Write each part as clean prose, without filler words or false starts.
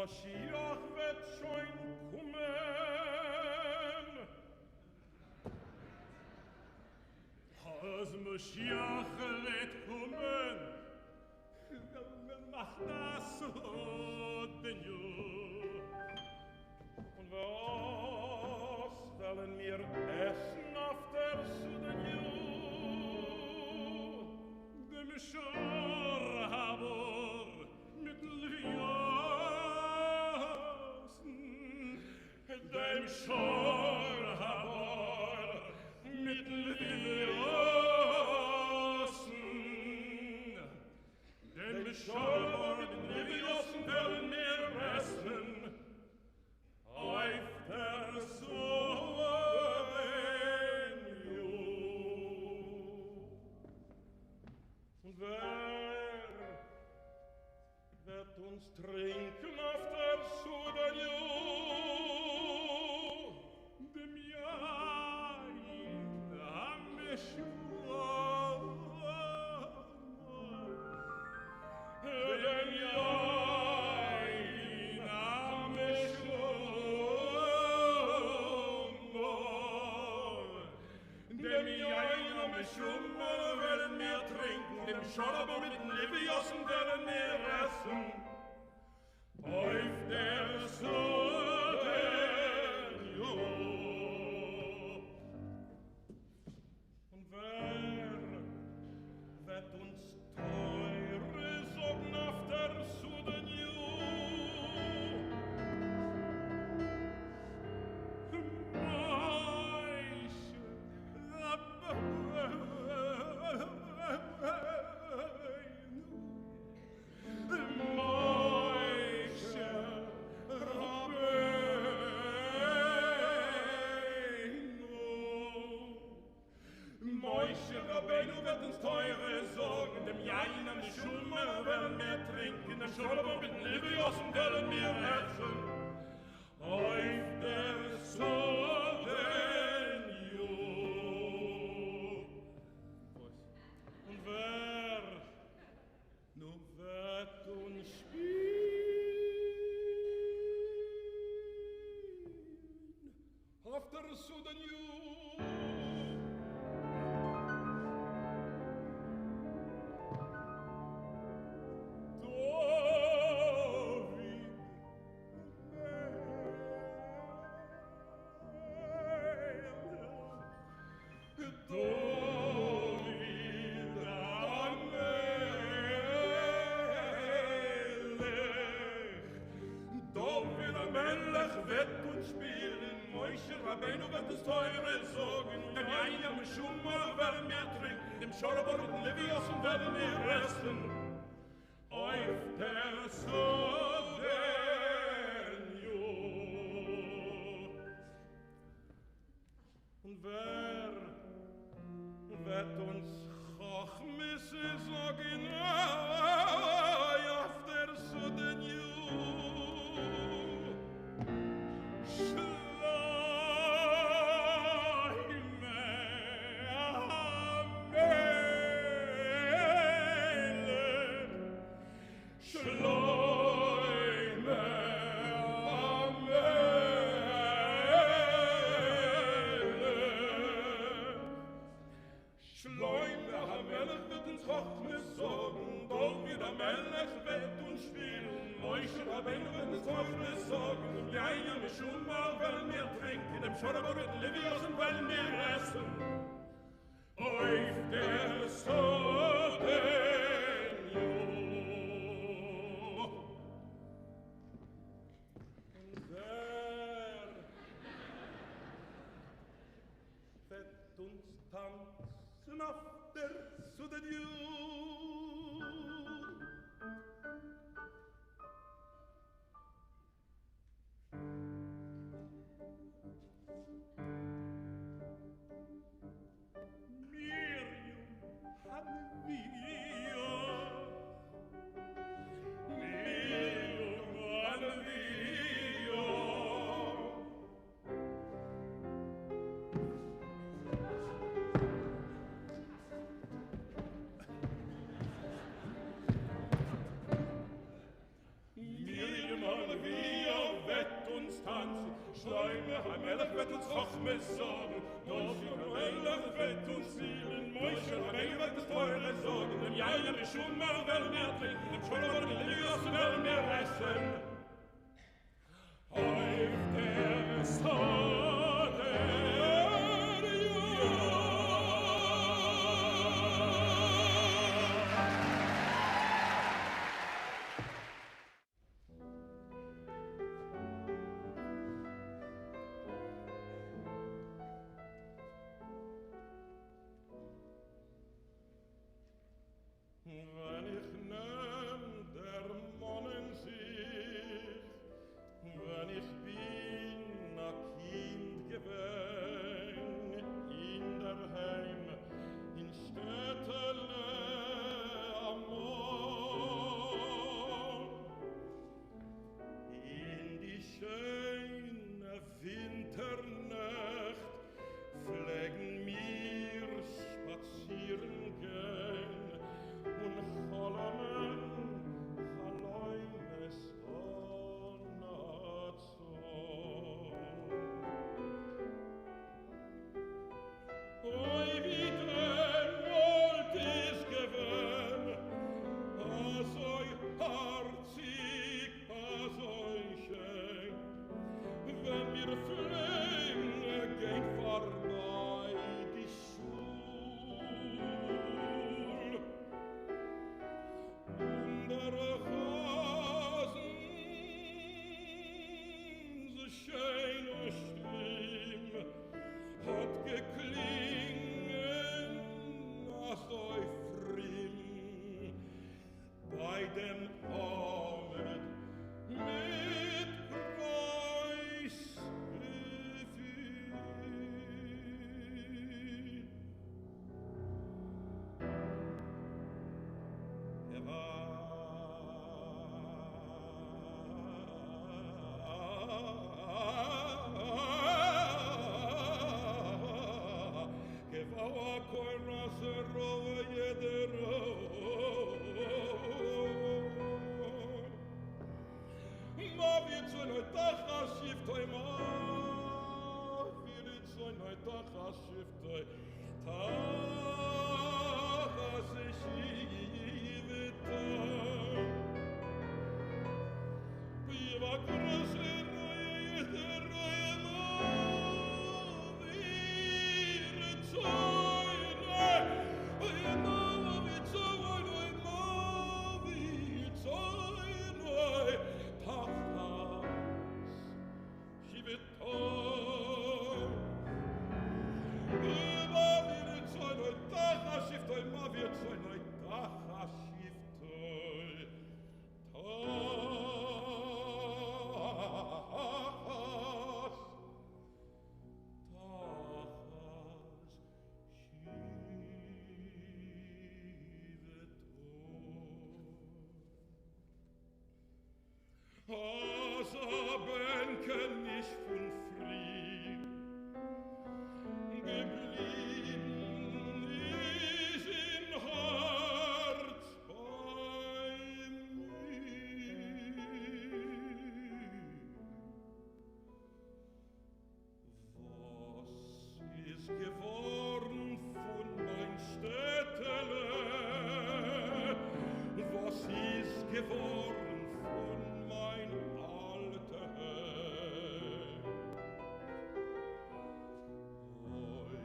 Mashiach wird schon kommen. Als Mashiach wird kommen, macht das so den Jür. Und was wollen wir essen auf der Sudan-Jür? Dem Schorhabor mit Lviasen, dem Schorhabor mit Lviasen, dem Schorhabor mit Lviasen wollen wir essen auf der Sudan-Jür. Und wer wird uns trinken auf der Sudan-Jür? Dem Jain am Meshua, dem Jain am Meshua, dem Jain am Meshua werden wir trinken, dem Schorabor mit den Leviosen werden wir essen. Auf der Sudan-Jür. Und wer wird uns teure sagen auf der Sudan-Jür? Moishe Rabbeinu wird uns teure sorgen, dem Jain am Schummer werden wir trinken, dem Shalom mit Leviosen werden wir essen. Auf der Sudan-Jür. Und wer nur wird uns spielen auf der Sudan-Jür? Rabbeinu wird uns teure sorgen, dem Jain am Schummer werden wir trinken, dem Schorabor mit den Leviosen werden wir essen. Auf der Sudan-Jür. Und wer wird uns Chochmisse sagen, auf der Sudan-Jür? Schorabor mit Leviosen wollen wir essen. Auf der Sudan-Jür. Und wer wird uns tanzen auf der Sudan-Jür? besorgen, doch für Weiler wird uns zielen, Mäuschen, Rabbeinu wird das Teure sorgen, im Jahr wir schon mal werden wir trinken, im Shalom und in Lios werden wir essen. Auf der Sonne, wenn ich nehm der Monnen sich, wenn ich bin a Kind gewesen, in der Heim, in Städtele am Mond, in die schöne Winternacht pflegen mir spazieren gehen, und Cholamen, Chaloines Onazon. Oi, wie denn wollt es gewinn, asoi harzig, asoi schön, wenn mir Flänge geht vorbei die Schul. Unsere Hasen, so schön und schlimm, hat geklingen, ach oi frimm, bei dem Abend mit Preisgefühl. Gewawa koina serova jedero, ma vietsoin oi tachas shiftoi, ma vietsoin oi tachas shiftoi, tachas shivetoi. Vayikra serova jedero, Asa Bänke nicht von Fried, geblieben ist im Herz bei mir. Was ist geworden von mein Städtele? Was ist geworden von mein alte Heim? Oi,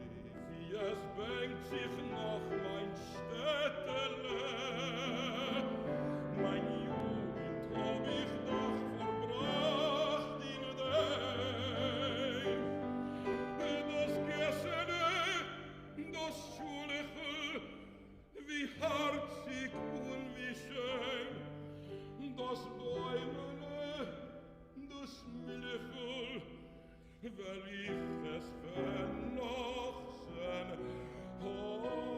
wie es bängt sich noch mein Städtele, mein Jugend hab ich doch verbracht in dem. Das Gessene, das Schuliche, wie herzig und wie schön, das Bäumele, das Milchel, weil ich es vernochten, oh,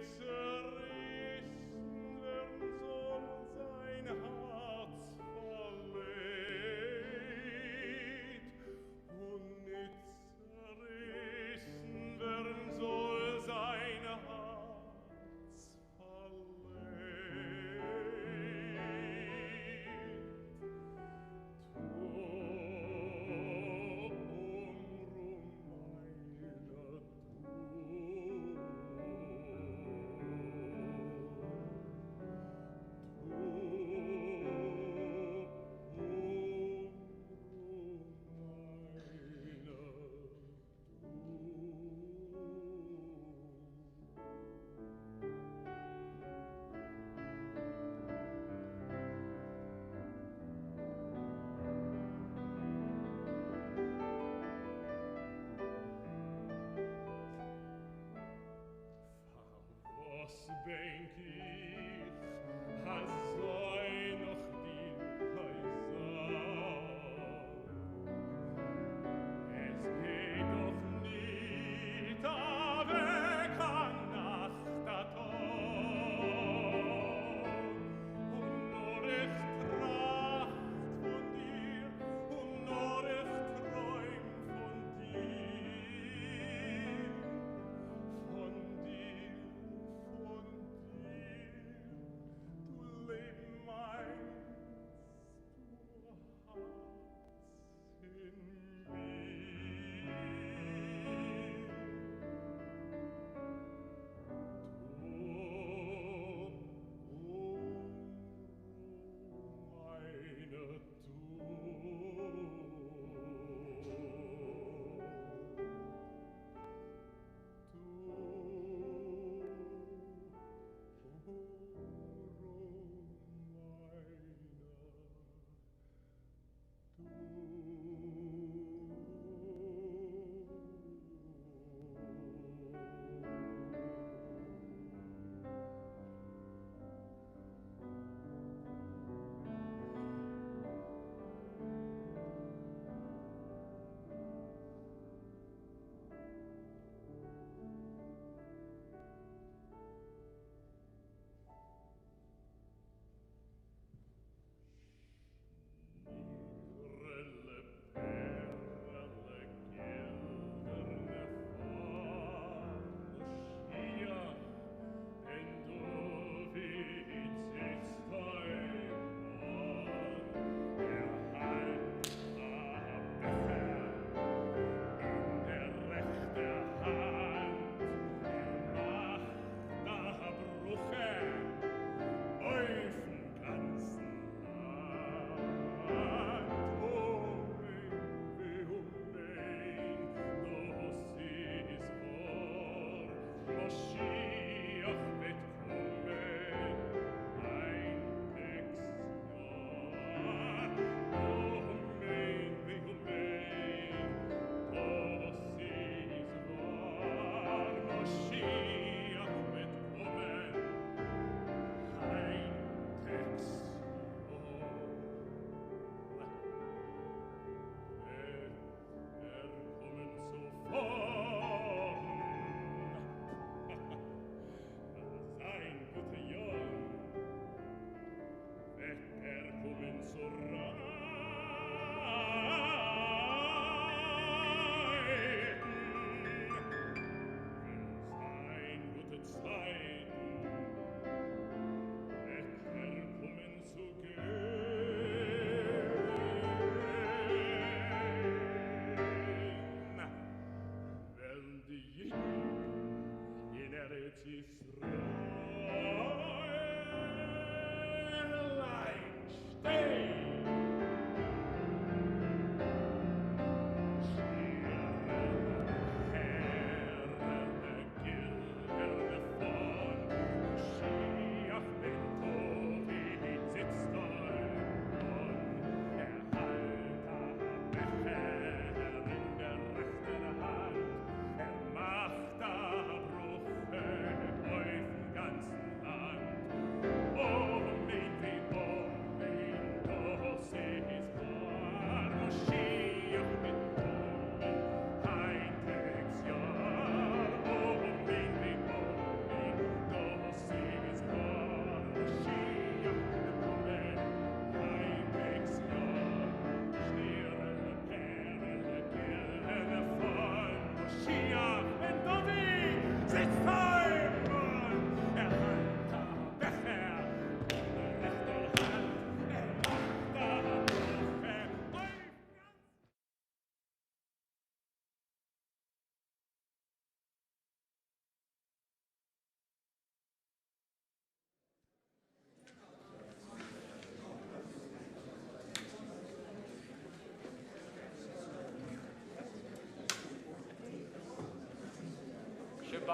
Von dir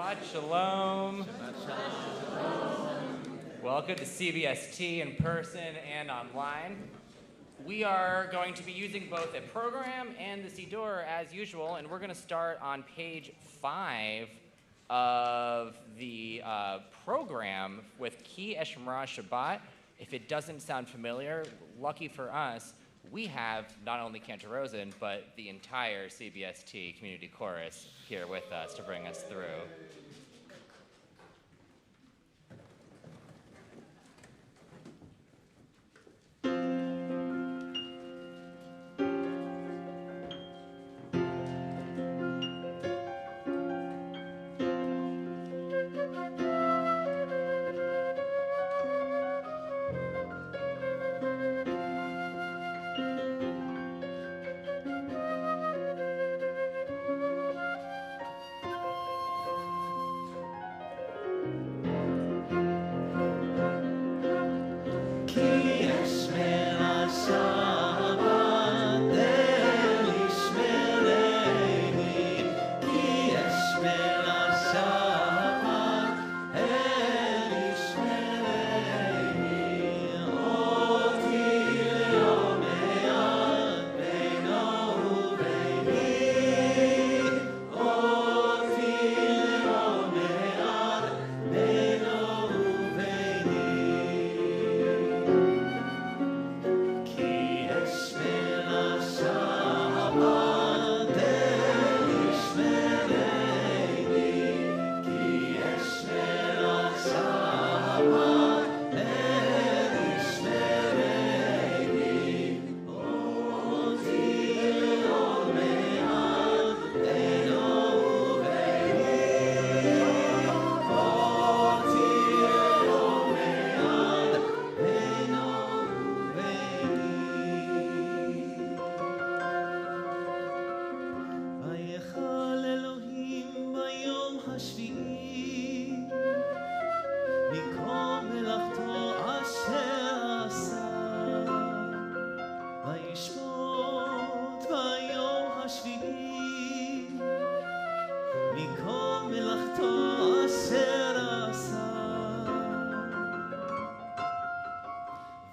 Shabbat Shalom. Shabbat Shalom. Welcome to CBST in person and online. We are going to be using both a program and the Siddur as usual, and we're going to start on page 5 of the program with Ki Eshmra Shabbat. If it doesn't sound familiar, lucky for us, we have not only Cantor Rosen, but the entire CBST community chorus here with us to bring us through.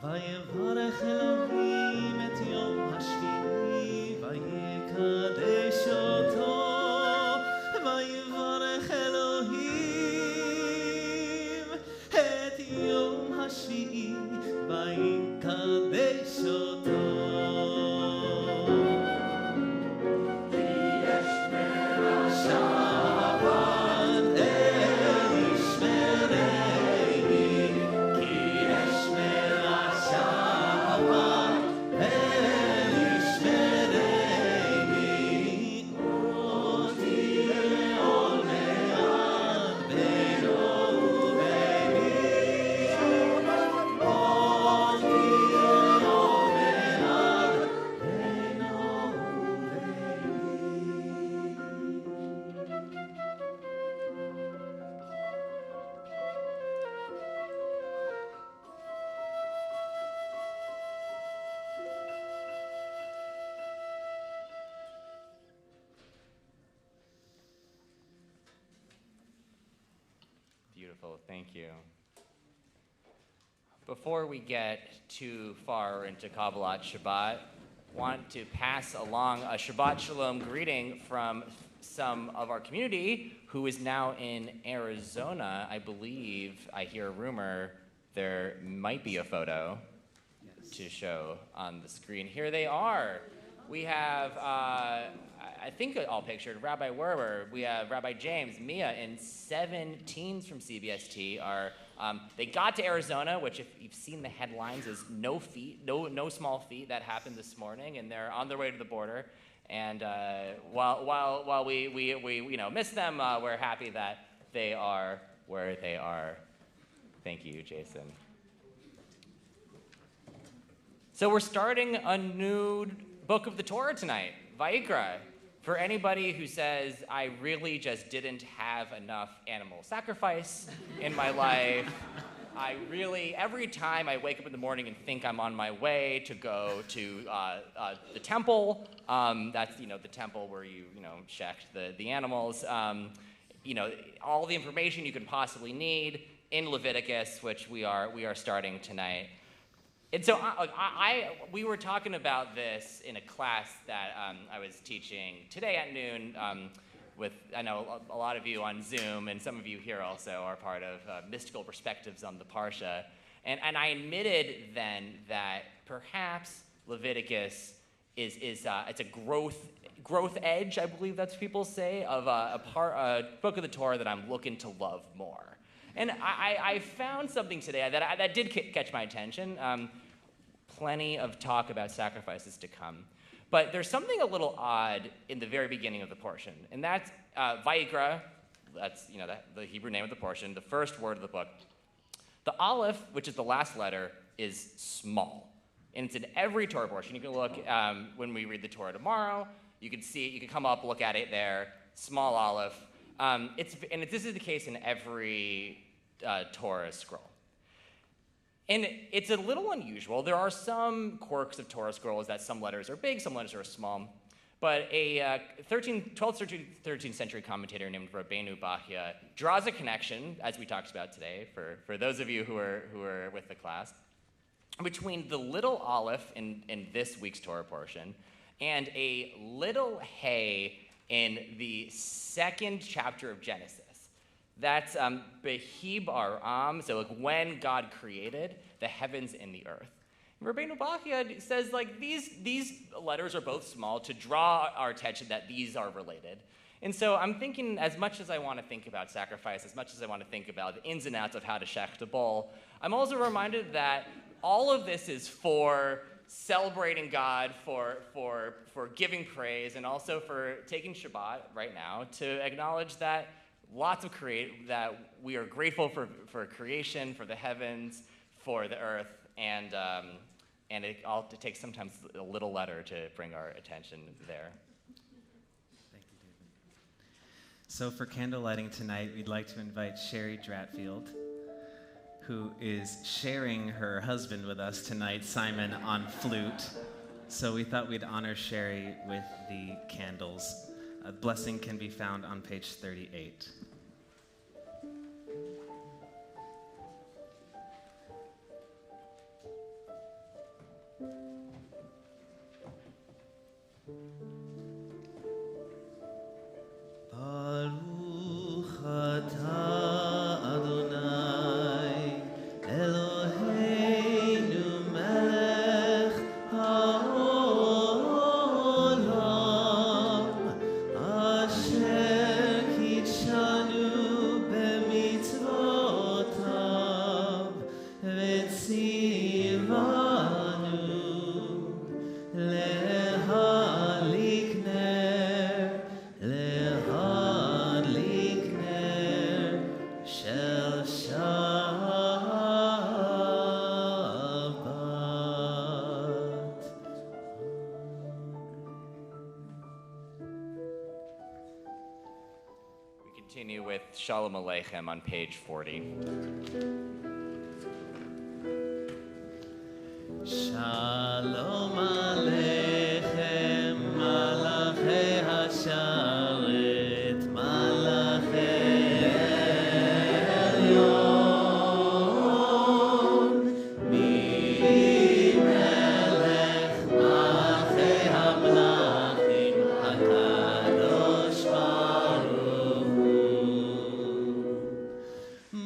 ויברך אלוהים את יום השביעי ויקדש אותו ויברך אלוהים את יום השביעי ויקדש אותו Beautiful, thank you. Before we get too far into Kabbalat Shabbat, want to pass along a Shabbat Shalom greeting from some of our community who is now in Arizona. I believe, I hear a rumor, there might be a photo to show on the screen. Here they are. We have, I think all pictured, Rabbi Werber, we have Rabbi James, Mia, and 7 teens from CBST are, they got to Arizona, which if you've seen the headlines is no small feat. That happened this morning, and they're on their way to the border. And while we miss them, we're happy that they are where they are. Thank you, Jason. So we're starting a new book of the Torah tonight, Vayikra. For anybody who says, I really just didn't have enough animal sacrifice in my life, every time I wake up in the morning and think I'm on my way to go to the temple, that's, the temple where you, checked the animals, all the information you can possibly need in Leviticus, which we are starting tonight. And so we were talking about this in a class that I was teaching today at noon with, I know, a lot of you on Zoom, and some of you here also are part of Mystical Perspectives on the Parsha. And I admitted then that perhaps Leviticus is it's a growth edge, I believe that's what people say, of a book of the Torah that I'm looking to love more. And I found something today that did catch my attention. Plenty of talk about sacrifices to come. But there's something a little odd in the very beginning of the portion, and that's Vayikra. That's the Hebrew name of the portion, the first word of the book. The Aleph, which is the last letter, is small, and it's in every Torah portion. You can look when we read the Torah tomorrow. You can see it. You can come up, look at it there. Small Aleph. This is the case in every Torah scroll. And it's a little unusual. There are some quirks of Torah scrolls that some letters are big, some letters are small. But a 12th, 13th century commentator named Rabbeinu Bachya draws a connection, as we talked about today, for those of you who are with the class, between the little Aleph in this week's Torah portion and a little Hey in the second chapter of Genesis. That's Behi Bar'am, so like when God created the heavens and the earth. And Rabbeinu Bachya says these letters are both small to draw our attention that these are related. And so I'm thinking, as much as I want to think about sacrifice, as much as I want to think about the ins and outs of how to shecht a bull, I'm also reminded that all of this is for celebrating God, for giving praise, and also for taking Shabbat right now to acknowledge that that we are grateful for creation, for the heavens, for the earth, and it takes sometimes a little letter to bring our attention there. Thank you, David. So for candle lighting tonight, we'd like to invite Sherry Dratfield, who is sharing her husband with us tonight, Simon, on flute. So we thought we'd honor Sherry with the candles. A blessing can be found on page 38. Baruch atah Adonai Eloheinu melech haolam asher kitshanu b'mitzvotav v'tzivanu lehadlik ner shel Shabbat. We continue with Shalom Aleichem on page 40. Shalom Aleichem, Malachei Hasharet, Malachei Elyon, Melech Malachei HaMelachim, HaKadosh Baruch Hu.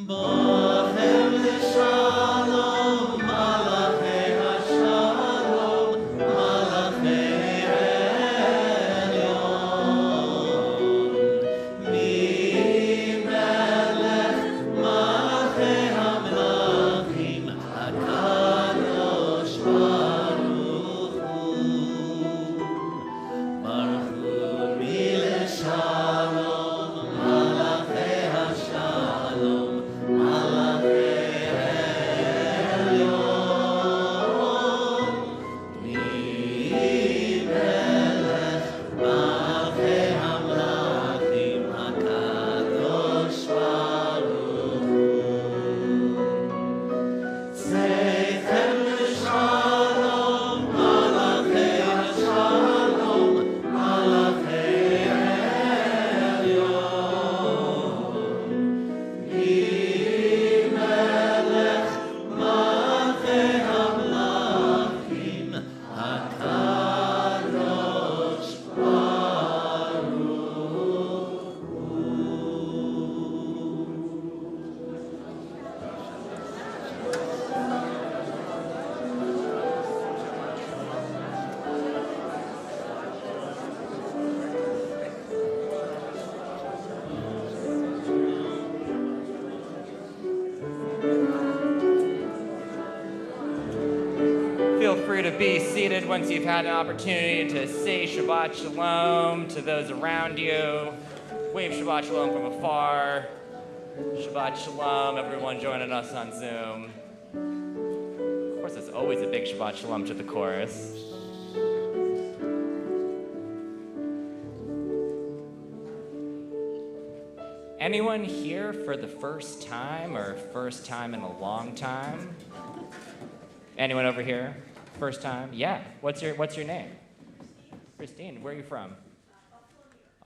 feel free to be seated once you've had an opportunity to say Shabbat Shalom to those around you. Wave Shabbat Shalom from afar. Shabbat Shalom, everyone joining us on Zoom. Of course, there's always a big Shabbat Shalom to the chorus. Anyone here for the first time or first time in a long time? Anyone over here? First time? Yeah. What's your name? Christine. Where are you from?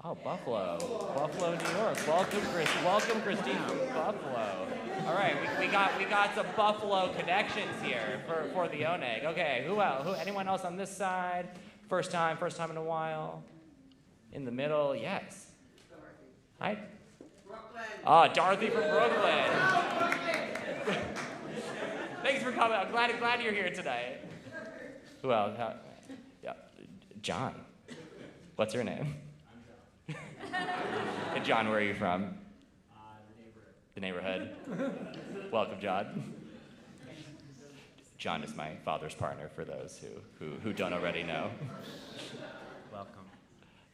Oh, Buffalo. Buffalo, New York. Welcome, Christine from Buffalo. All right, we got some Buffalo connections here for the Oneg. Okay, who else? Anyone else on this side? First time in a while? In the middle? Yes. Hi. Oh, Dorothy from Brooklyn. Thanks for coming. I'm glad you're here tonight. Who else? Yeah. John. What's your name? Hey, John, where are you from? The neighborhood. Welcome, John. John is my father's partner, for those who don't already know. Welcome.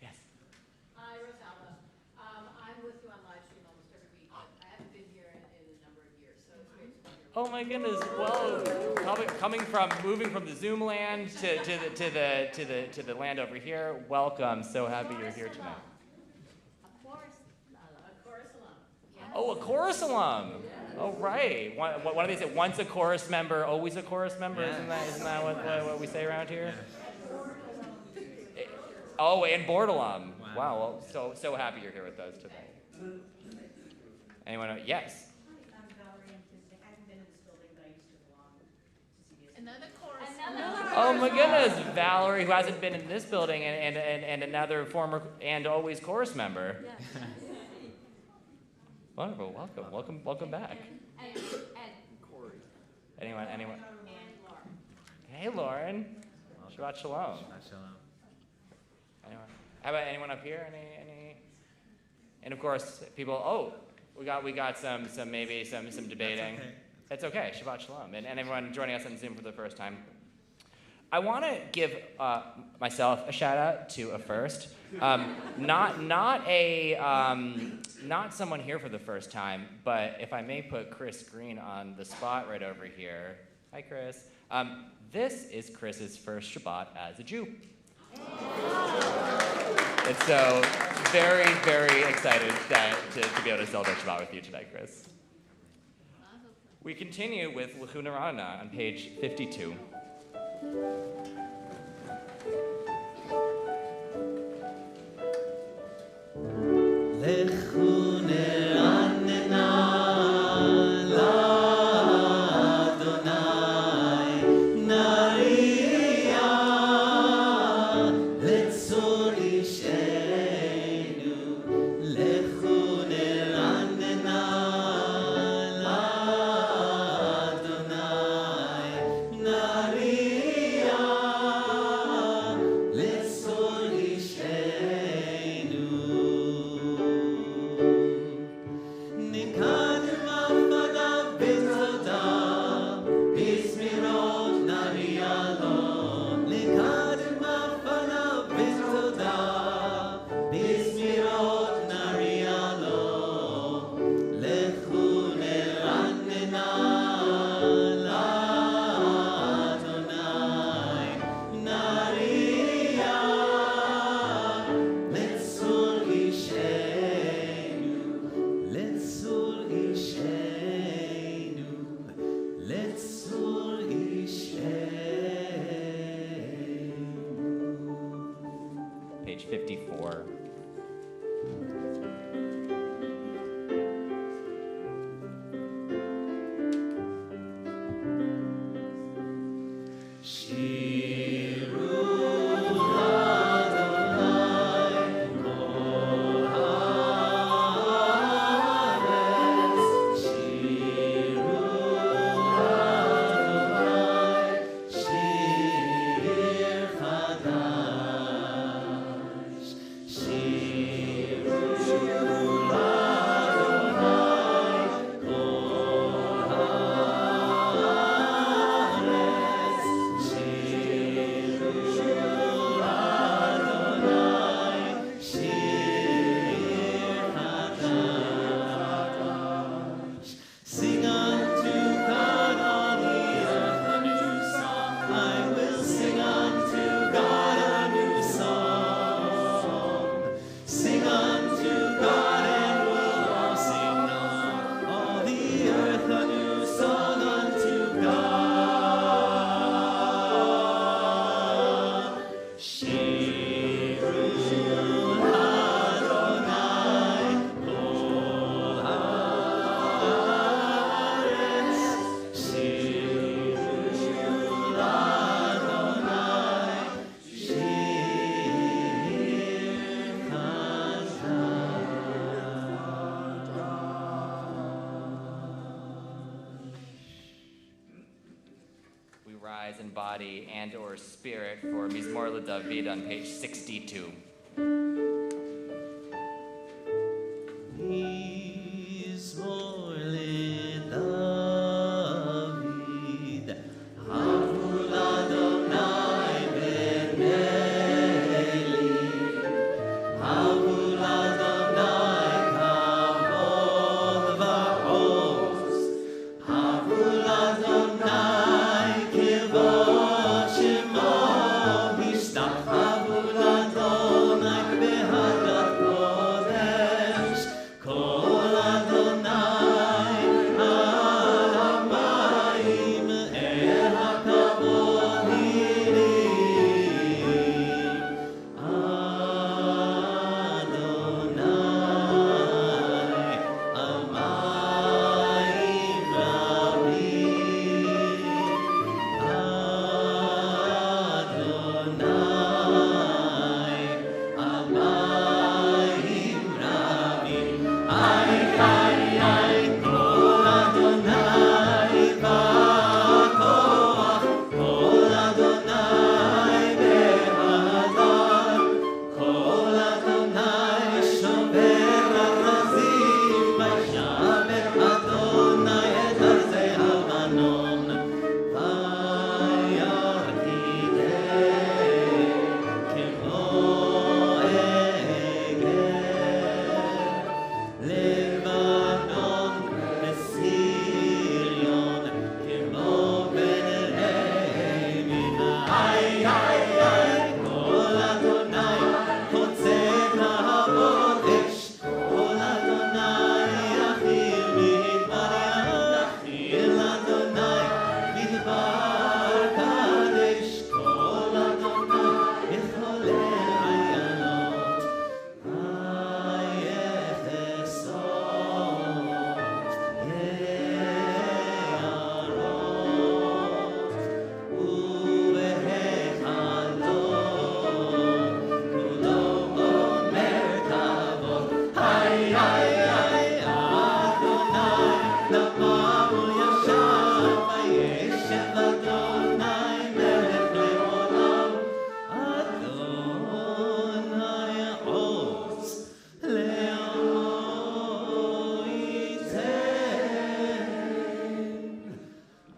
Yes. Hi, Rosalba. I'm with you on live stream almost every week, but I haven't been here in a number of years, so it's great to be here. Oh my goodness! Well, moving from the Zoom land to the land over here. Welcome. So happy you're here tonight. Oh, a chorus alum. Oh, right. One of these said, once a chorus member, always a chorus member. Yeah. Isn't that what we say around here? Yeah. Oh, and board alum. Wow. Well, so happy you're here with us today. Anyone? Yes. I'm Valerie. I haven't been in this building, but I used to belong to CBST. Another chorus. Oh my goodness, Valerie, who hasn't been in this building, and another former and always chorus member. Yeah. Wonderful. Welcome back. And Corey. Anyone? And Lauren. Hey, Lauren. Shabbat Shalom. Shabbat Shalom. Anyone? How about anyone up here? Any? And of course, people. Oh, we got some debating. That's okay. Shabbat Shalom. And everyone joining us on Zoom for the first time. I want to give myself a shout out to a first. Not someone here for the first time, but if I may put Chris Green on the spot right over here. Hi, Chris. This is Chris's first Shabbat as a Jew. And so, very, very excited to be able to celebrate Shabbat with you today, Chris. We continue with L'chuna Rana on page 52. Maria eyes and body and or spirit for Mizmor LeDavid on page 62. Mizmor LeDavid, Havul Adonai b'Eli, Havul Adonai kavod va'oz, Havul Adonai kivod shemo, Hishtach Havul Adonai behagat kodesh, Kol Adonai al hamayim el hakavod hirim, Adonai al mayim rabim, Adonai al mayim rabim. Ay, ay, ay, Kol Adonai ba'koach, Kol Adonai be'adar, Kol Adonai shover arazim, Vayshaber Adonai et arzei Havanon, Vayarkideh kemo eger, Lebanon וסirion כמו בין רעמים. Ay, ay, ay, Kol Adonai חוצב להבות אש, Kol Adonai יכיל מדבר ים, יכיל Adonai מדבר קדש, Kol Adonai יחולל עיינות, ויחשוף יערות, ובהיכלו כולו אומר כבוד. Ay, ay, ay, Adonai לבב ישב, וישב Adonai מלך לעולם, Adonai עוז לעמו ייתן,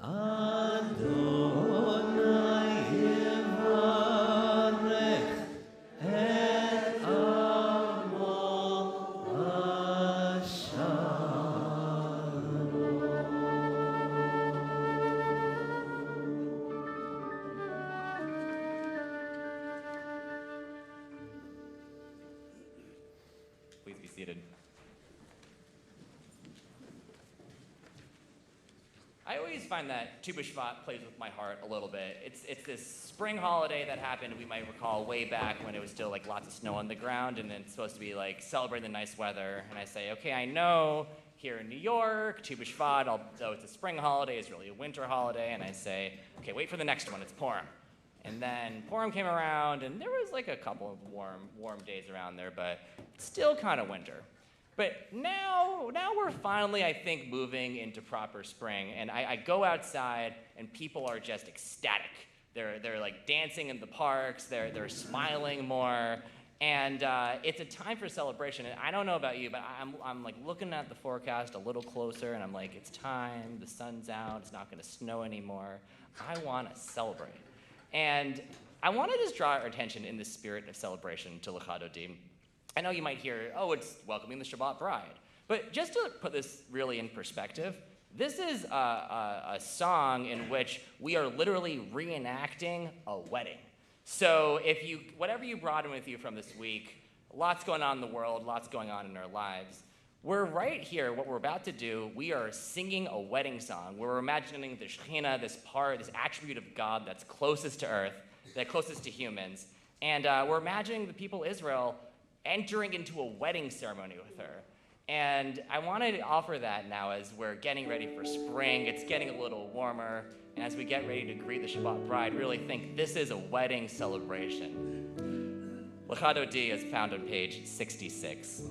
Adonai יברך את עמו Please be seated. I always find that Tu B'Shvat plays with my heart a little bit. It's this spring holiday that happened, we might recall, way back when it was still like lots of snow on the ground, and it's supposed to be like celebrating the nice weather. And I say, okay, I know here in New York, Tu B'Shvat, although it's a spring holiday, is really a winter holiday. And I say, okay, wait for the next one, it's Purim. And then Purim came around, and there was like a couple of warm days around there, but it's still kind of winter. But now we're finally, I think, moving into proper spring, and I go outside, and people are just ecstatic. They're like dancing in the parks, they're smiling more, and it's a time for celebration. And I don't know about you, but I'm like looking at the forecast a little closer, and I'm like, it's time, the sun's out, it's not gonna snow anymore. I wanna celebrate. And I want to just draw our attention in the spirit of celebration to L'chadodim. I know you might hear, oh, it's welcoming the Shabbat bride. But just to put this really in perspective, this is a song in which we are literally reenacting a wedding. So whatever you brought in with you from this week, lots going on in the world, lots going on in our lives. We're right here, what we're about to do, we are singing a wedding song. We're imagining the Shekhinah, this attribute of God that's closest to earth, that's closest to humans. And we're imagining the people of Israel entering into a wedding ceremony with her. And I wanted to offer that now as we're getting ready for spring. It's getting a little warmer. And as we get ready to greet the Shabbat bride, really think this is a wedding celebration. L'chadodi is found on page 66.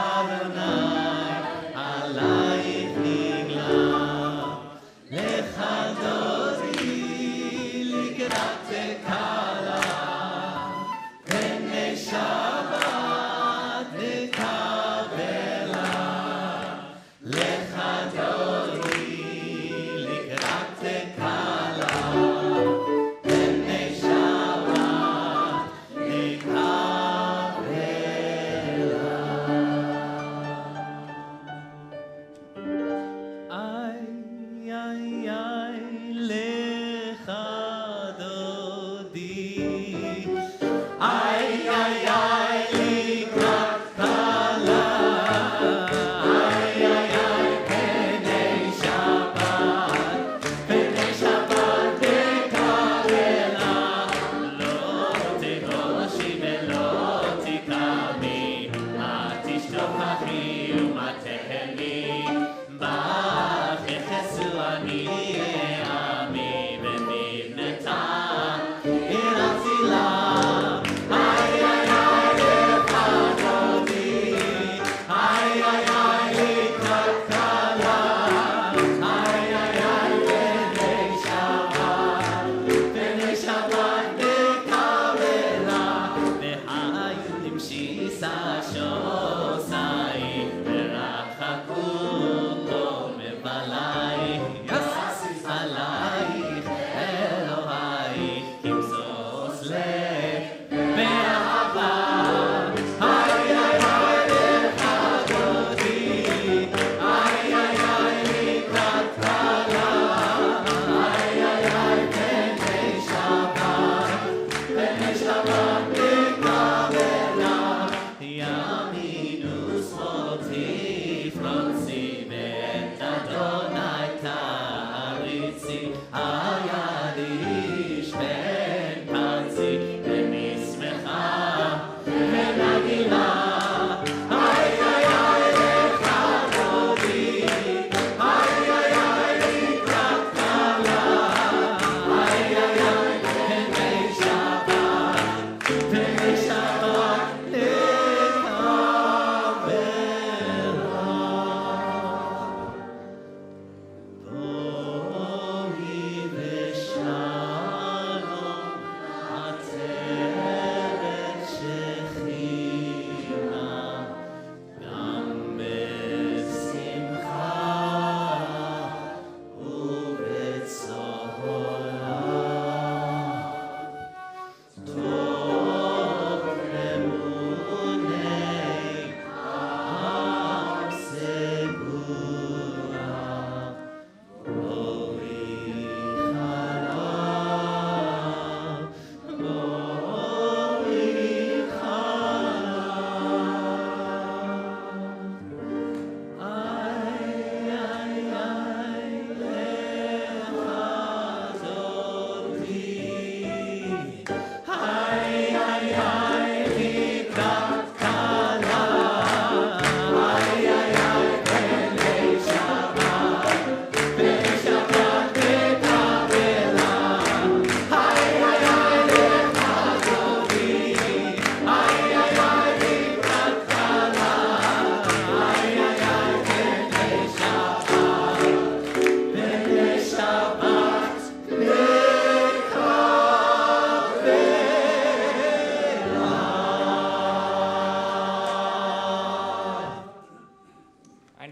Adonai, alayich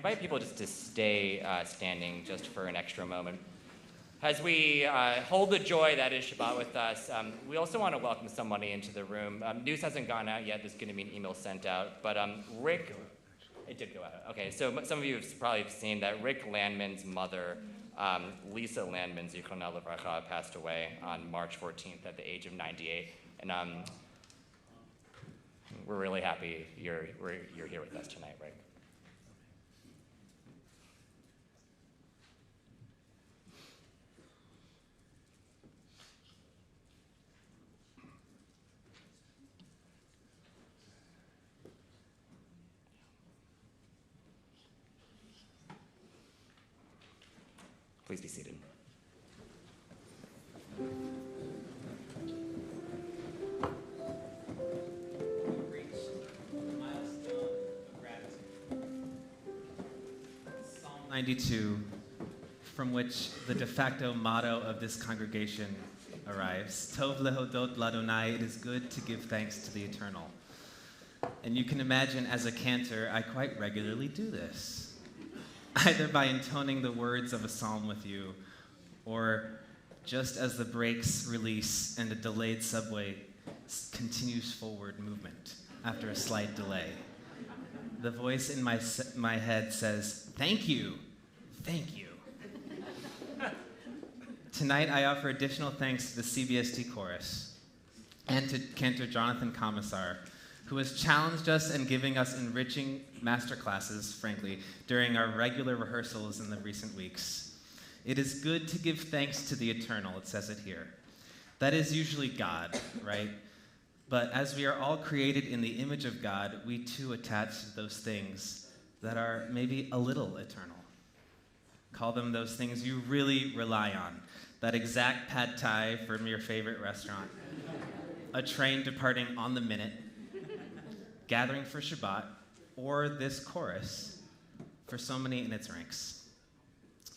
invite people just to stay standing just for an extra moment. As we hold the joy that is Shabbat with us, we also want to welcome somebody into the room. News hasn't gone out yet. There's going to be an email sent out. But Rick, it did go out. Okay, so some of you have probably seen that Rick Landman's mother, Lisa Landman, Zichronah Livracha, passed away on March 14th at the age of 98. And we're really happy you're here with us tonight, Rick. Please be seated. Psalm 92, from which the de facto motto of this congregation arrives. Tov lehodot ladonai, it is good to give thanks to the Eternal. And you can imagine, as a cantor, I quite regularly do this, either by intoning the words of a psalm with you, or just as the brakes release and a delayed subway continues forward movement after a slight delay. The voice in my head says, thank you, thank you. Tonight I offer additional thanks to the CBST chorus and to Cantor Jonathan Comisar, who has challenged us and giving us enriching master classes, frankly, during our regular rehearsals in the recent weeks. It is good to give thanks to the Eternal, it says it here. That is usually God, right? But as we are all created in the image of God, we too attach to those things that are maybe a little eternal. Call them those things you really rely on. That exact pad thai from your favorite restaurant. A train departing on the minute. Gathering for Shabbat, or this chorus for so many in its ranks.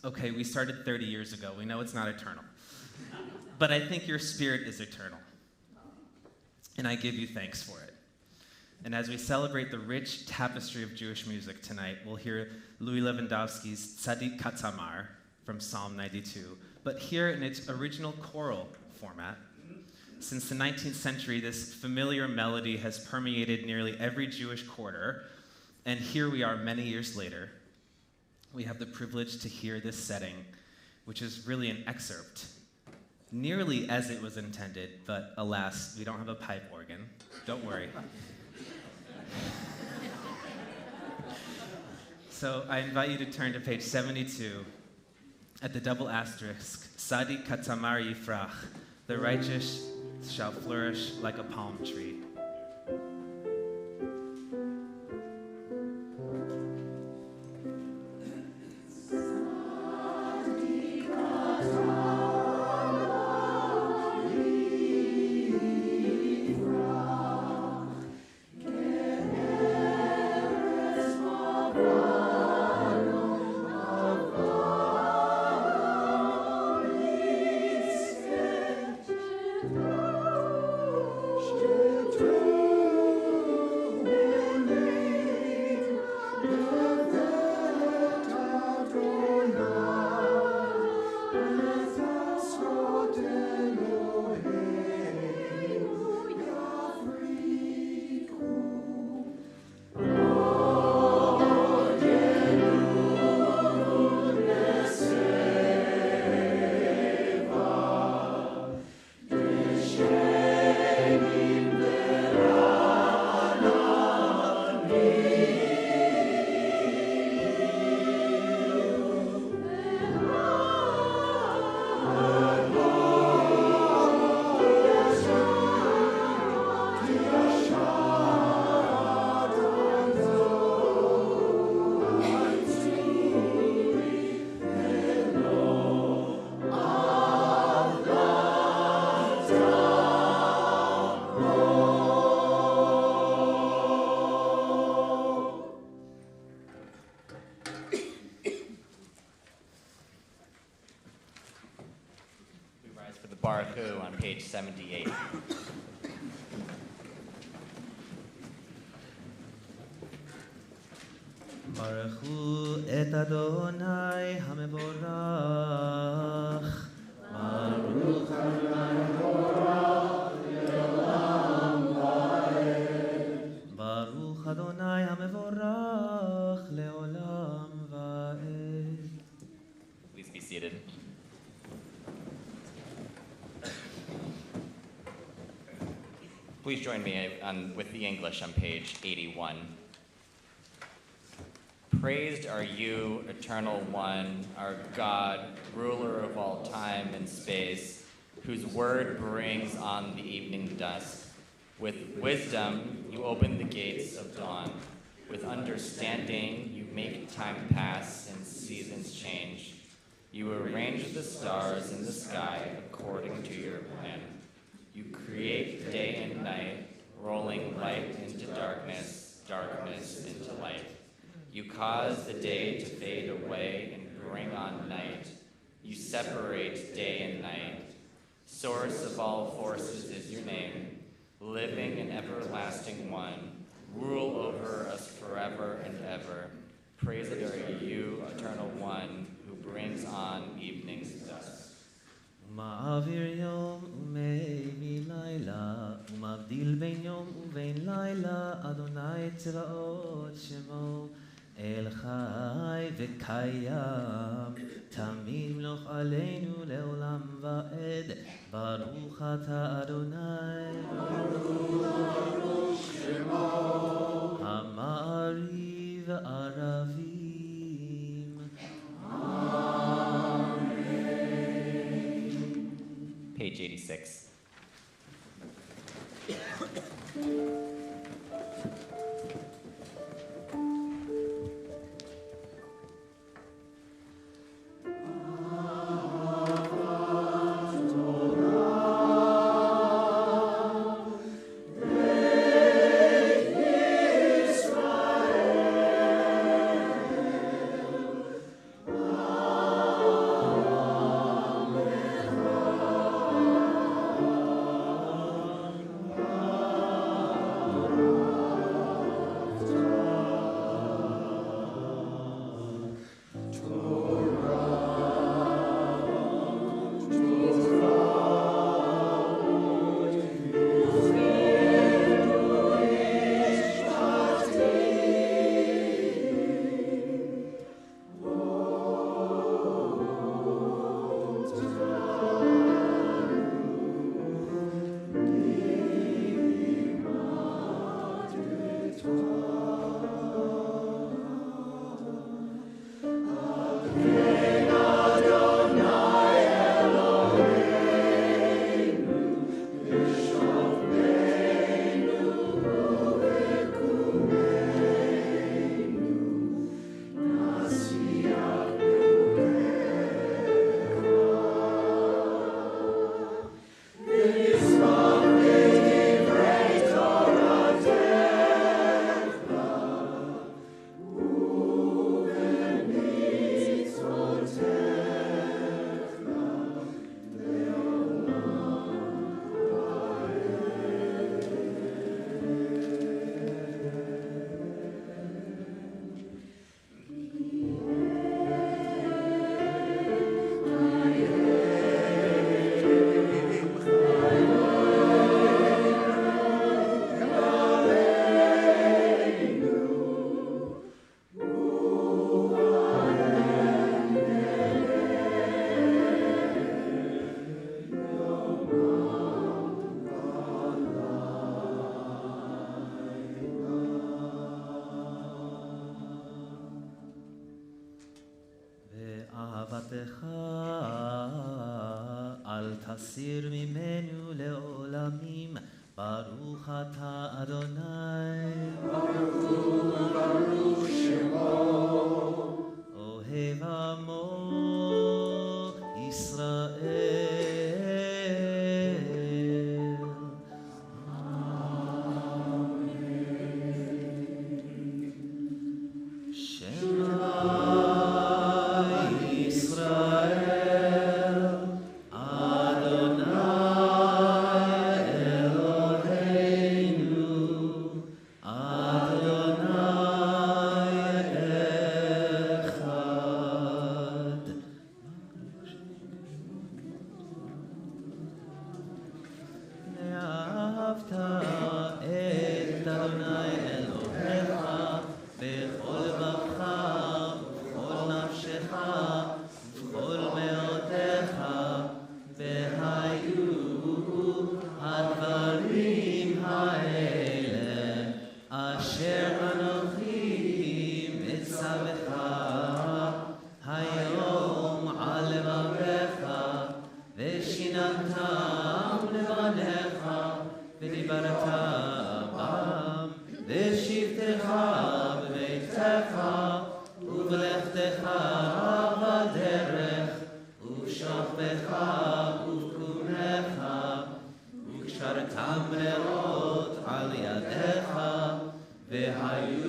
Okay, we started 30 years ago. We know it's not eternal. But I think your spirit is eternal. And I give you thanks for it. And as we celebrate the rich tapestry of Jewish music tonight, we'll hear Louis Lewandowski's Tzadik Katzamar from Psalm 92, but here in its original choral format. Since the 19th century, this familiar melody has permeated nearly every Jewish quarter, and here we are many years later. We have the privilege to hear this setting, which is really an excerpt, nearly as it was intended, but alas, we don't have a pipe organ. Don't worry. So I invite you to turn to page 72 at the double asterisk, Tzadik Katzamar Yifrach, the righteous shall flourish like a palm tree. Baruch on page 78. ברכו את אדוני המבורך. ברוך ברוך אדוני המבורך לעולם ועד. Please be seated. Please join me with the English on page 81. Praised are you, Eternal One, our God, ruler of all time and space, whose word brings on the evening dusk. With wisdom, you open the gates of dawn. With understanding, you make time pass and seasons change. You arrange the stars in the sky according to your plan. You create day and night, rolling light into darkness, darkness into light. You cause the day to fade away and bring on night. You separate day and night. Source of all forces is your name. Living and everlasting one, rule over us forever and ever. Praised are you, Eternal One, who brings on evening's dusk. ומעביר יום ומביא לילה, ומבדיל בין יום ובין לילה, אדוני צבאות שמו, אל חי וקיים, תמיד מלוך עלינו לעולם ועד, ברוך אתה אדוני, ברוך שמו, המעריב ערבים. Page 86. אהבתך אל תסיר ממנו לעולמים, ברוך אתה אדוני, ברוך שמו, אוהב עמו ישראל. Adonai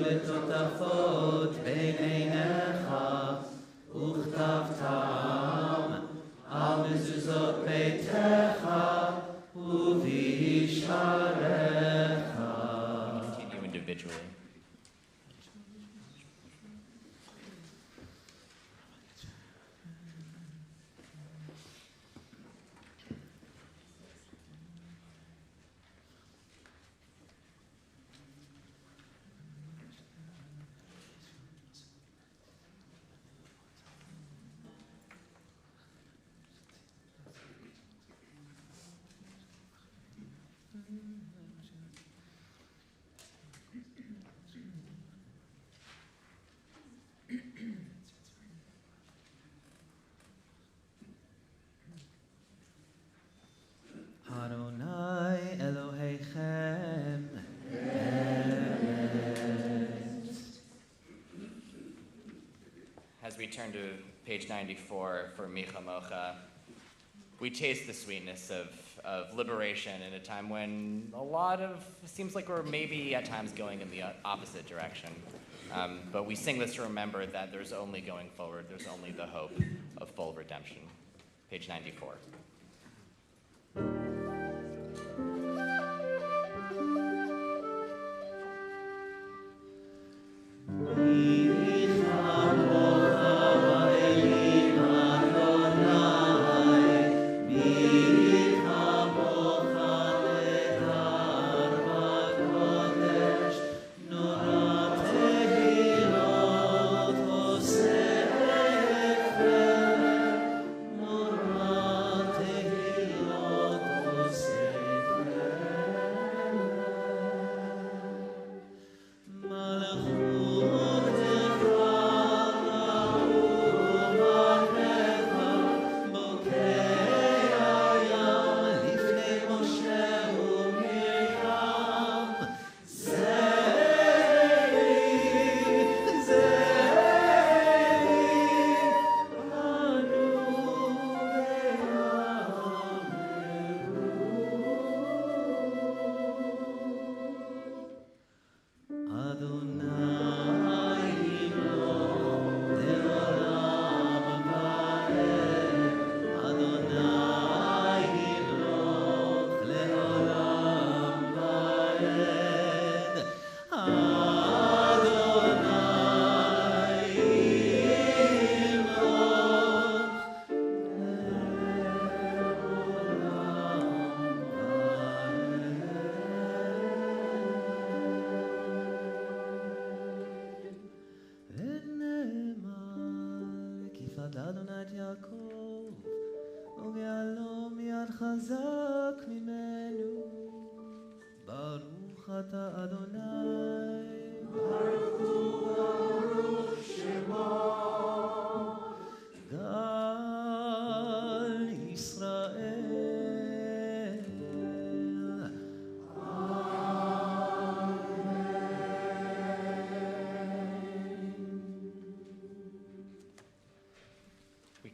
ותותפות בין עיניך, וכתבתם על מזוזות ביתך ובישעריך. Continue individually. Adonai Elohechem As we turn to page 94 for Micha Mocha, we taste the sweetness of liberation in a time when it seems like we're maybe at times going in the opposite direction. But we sing this to remember that there's only going forward, there's only the hope of full redemption. Page 94.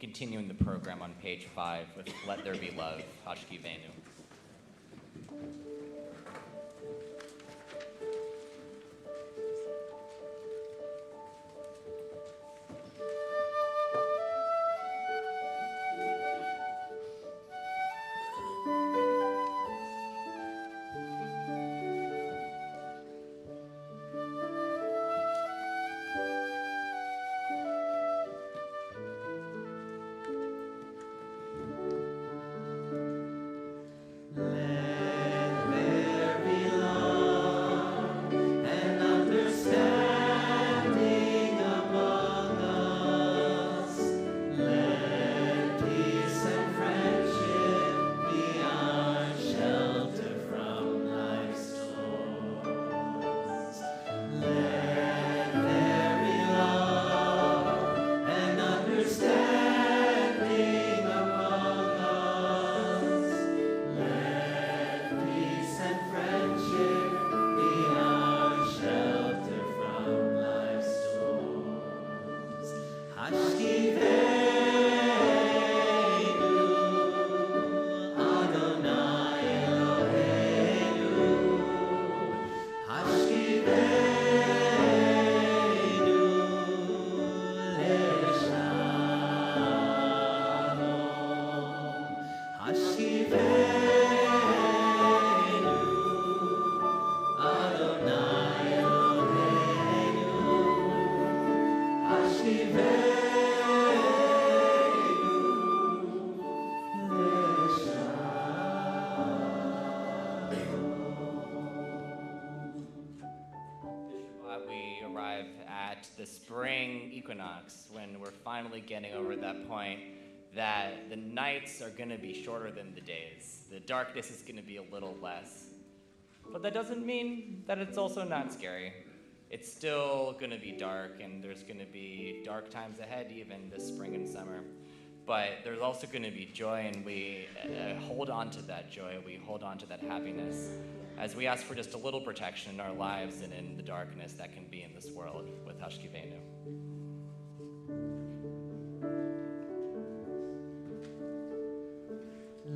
Continuing the program on page 5 with Let There Be Love, Hashkivenu. at the spring equinox, when we're finally getting over that point that the nights are going to be shorter than the days. The darkness is going to be a little less. But that doesn't mean that it's also not scary. It's still going to be dark, and there's going to be dark times ahead even this spring and summer. But there's also going to be joy, and we hold on to that joy. We hold on to that happiness as we ask for just a little protection in our lives and in the darkness that can be in this world with Hashkivenu.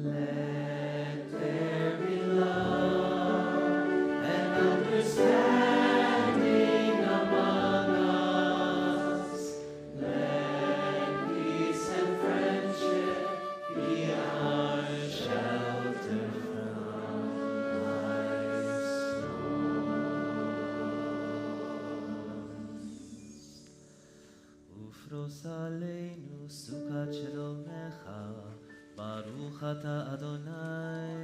Let there be love and understanding among us. Let peace and friendship be our shelter from life's storms. Ufros aleinu sukat shalomecha. Baruch ata Adonai,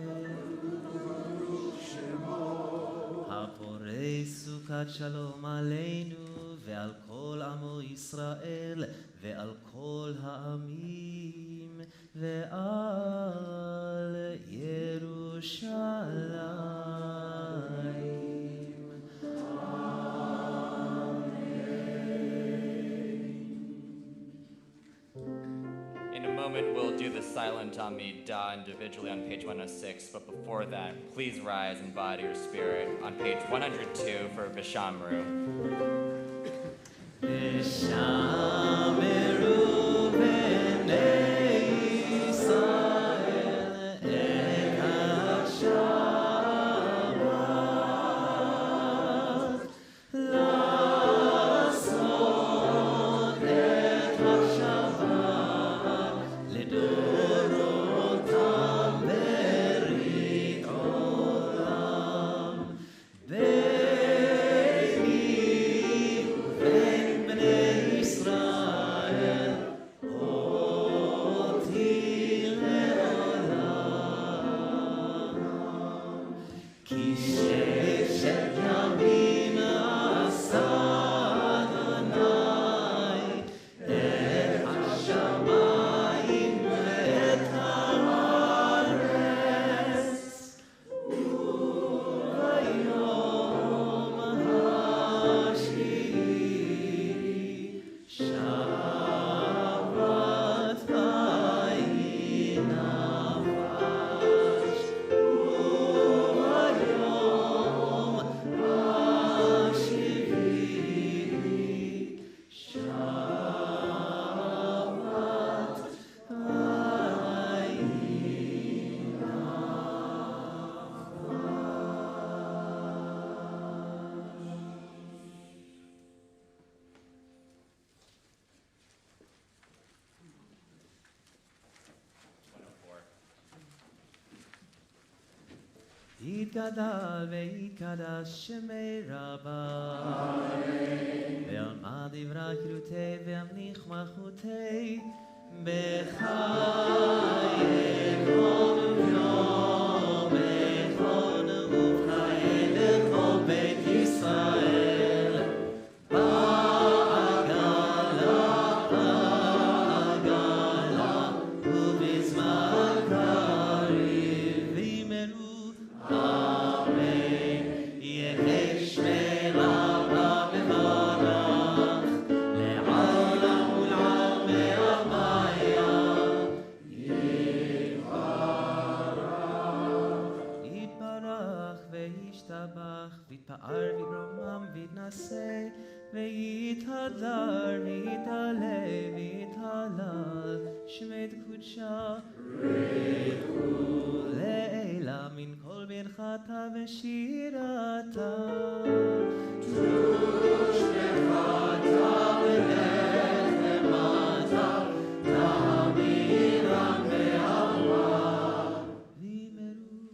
haporei sukat shalom aleinu ve'al kol amo Yisrael ve'al kol ha'amim ve'al Yerushalayim. We'll do the silent Amidah individually on page 106, but before that, please rise and bow to your spirit on page 102 for Bishamru. Bishamru b'nei Yisrael et ha-Shabbat la'asot et ha-Shabbat לדורותם ברית עולם ביני ובין בני ישראל אותי לעולם כי ששת ימים עשה אדוני את השמיים ואת הארץ וביום השביעי שבת וינפש וביום השביעי שבת יתגדל ויקדש שמי רבה ועלמא דברה חירותי והמניח מלכותי בחייכון וביום איכון ובחיי לכל בית ישראל בעגלה ובזמן קריב וימלאו אמן יהי שמי רבה מברך לעולם ולעלמי הוויה יתברך וישתבח ויתפאר וירומם ויתנשא ויתהדר ויתעלה ויתהלל שמי קודשה לעילה מן כל ברכתה ושירתה תרוש ברכתה ונחמתה תמירה באהבה וימלאו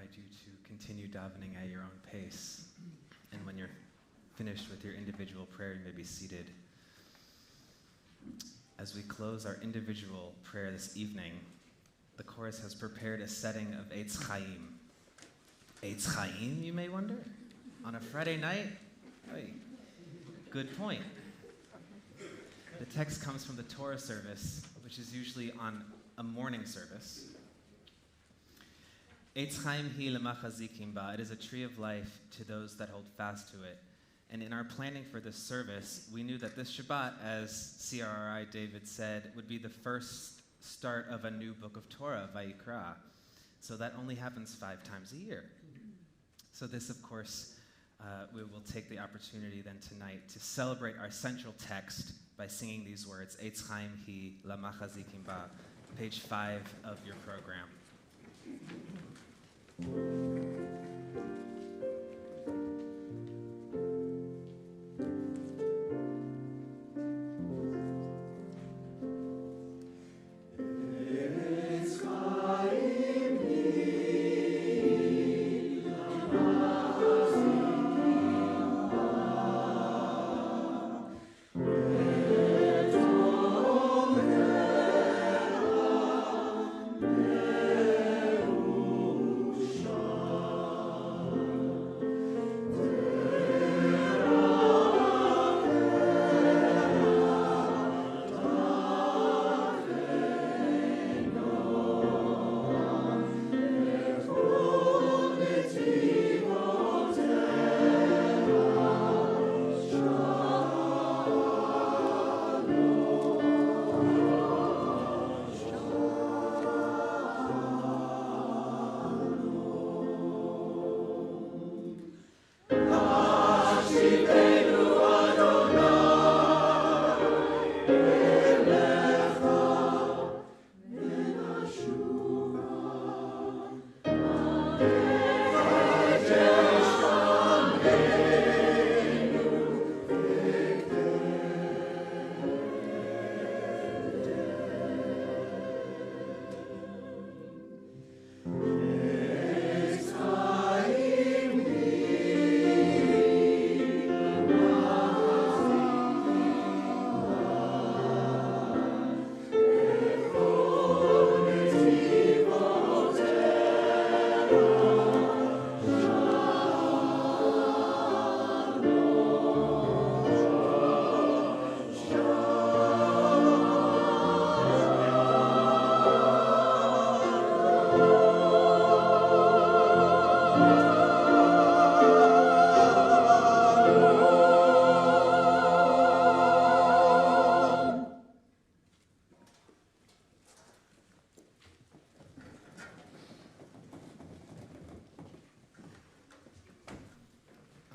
invite you to continue davening at your own pace. And when you're finished with your individual prayer, you may be seated. As we close our individual prayer this evening, the chorus has prepared a setting of Eitz Chaim. Eitz Chaim, you may wonder? On a Friday night? Hey, good point. The text comes from the Torah service, which is usually on a morning service. Eitz Chaim hi lemachazikim ba. It is a tree of life to those that hold fast to it. And in our planning for this service, we knew that this Shabbat, as CRRI David said, would be the first start of a new book of Torah, Vayikra. So that only happens 5 times a year. So this, of course, we will take the opportunity then tonight to celebrate our central text by singing these words, Eitz Chaim hi lamachazikim ba, page 5 of your program.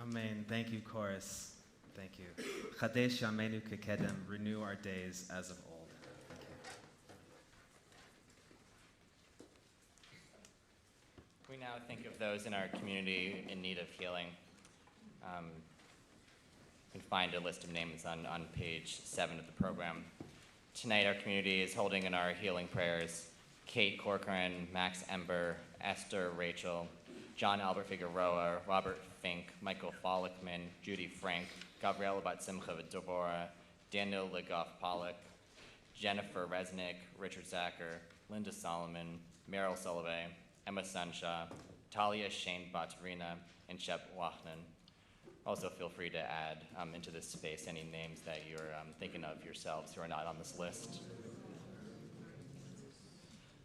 Amen. Thank you, chorus. Thank you. Chadesh Yamenu Kekedem, renew our days as of old. Thank you. We now think of those in our community in need of healing. You can find a list of names on page 7 of the program. Tonight, our community is holding in our healing prayers Kate Corcoran, Max Ember, Esther Rachel, John Albert Figueroa, Robert Fink, Michael Follickman, Judy Frank, Gabriela Bat-Simcha Deborah, Daniel Legoff Pollock, Jennifer Resnick, Richard Zacher, Linda Solomon, Meryl Sullivan, Emma Sunshaw, Talia Shane Batarina, and Shep Wachnan. Also, feel free to add into this space any names that you're thinking of yourselves who are not on this list.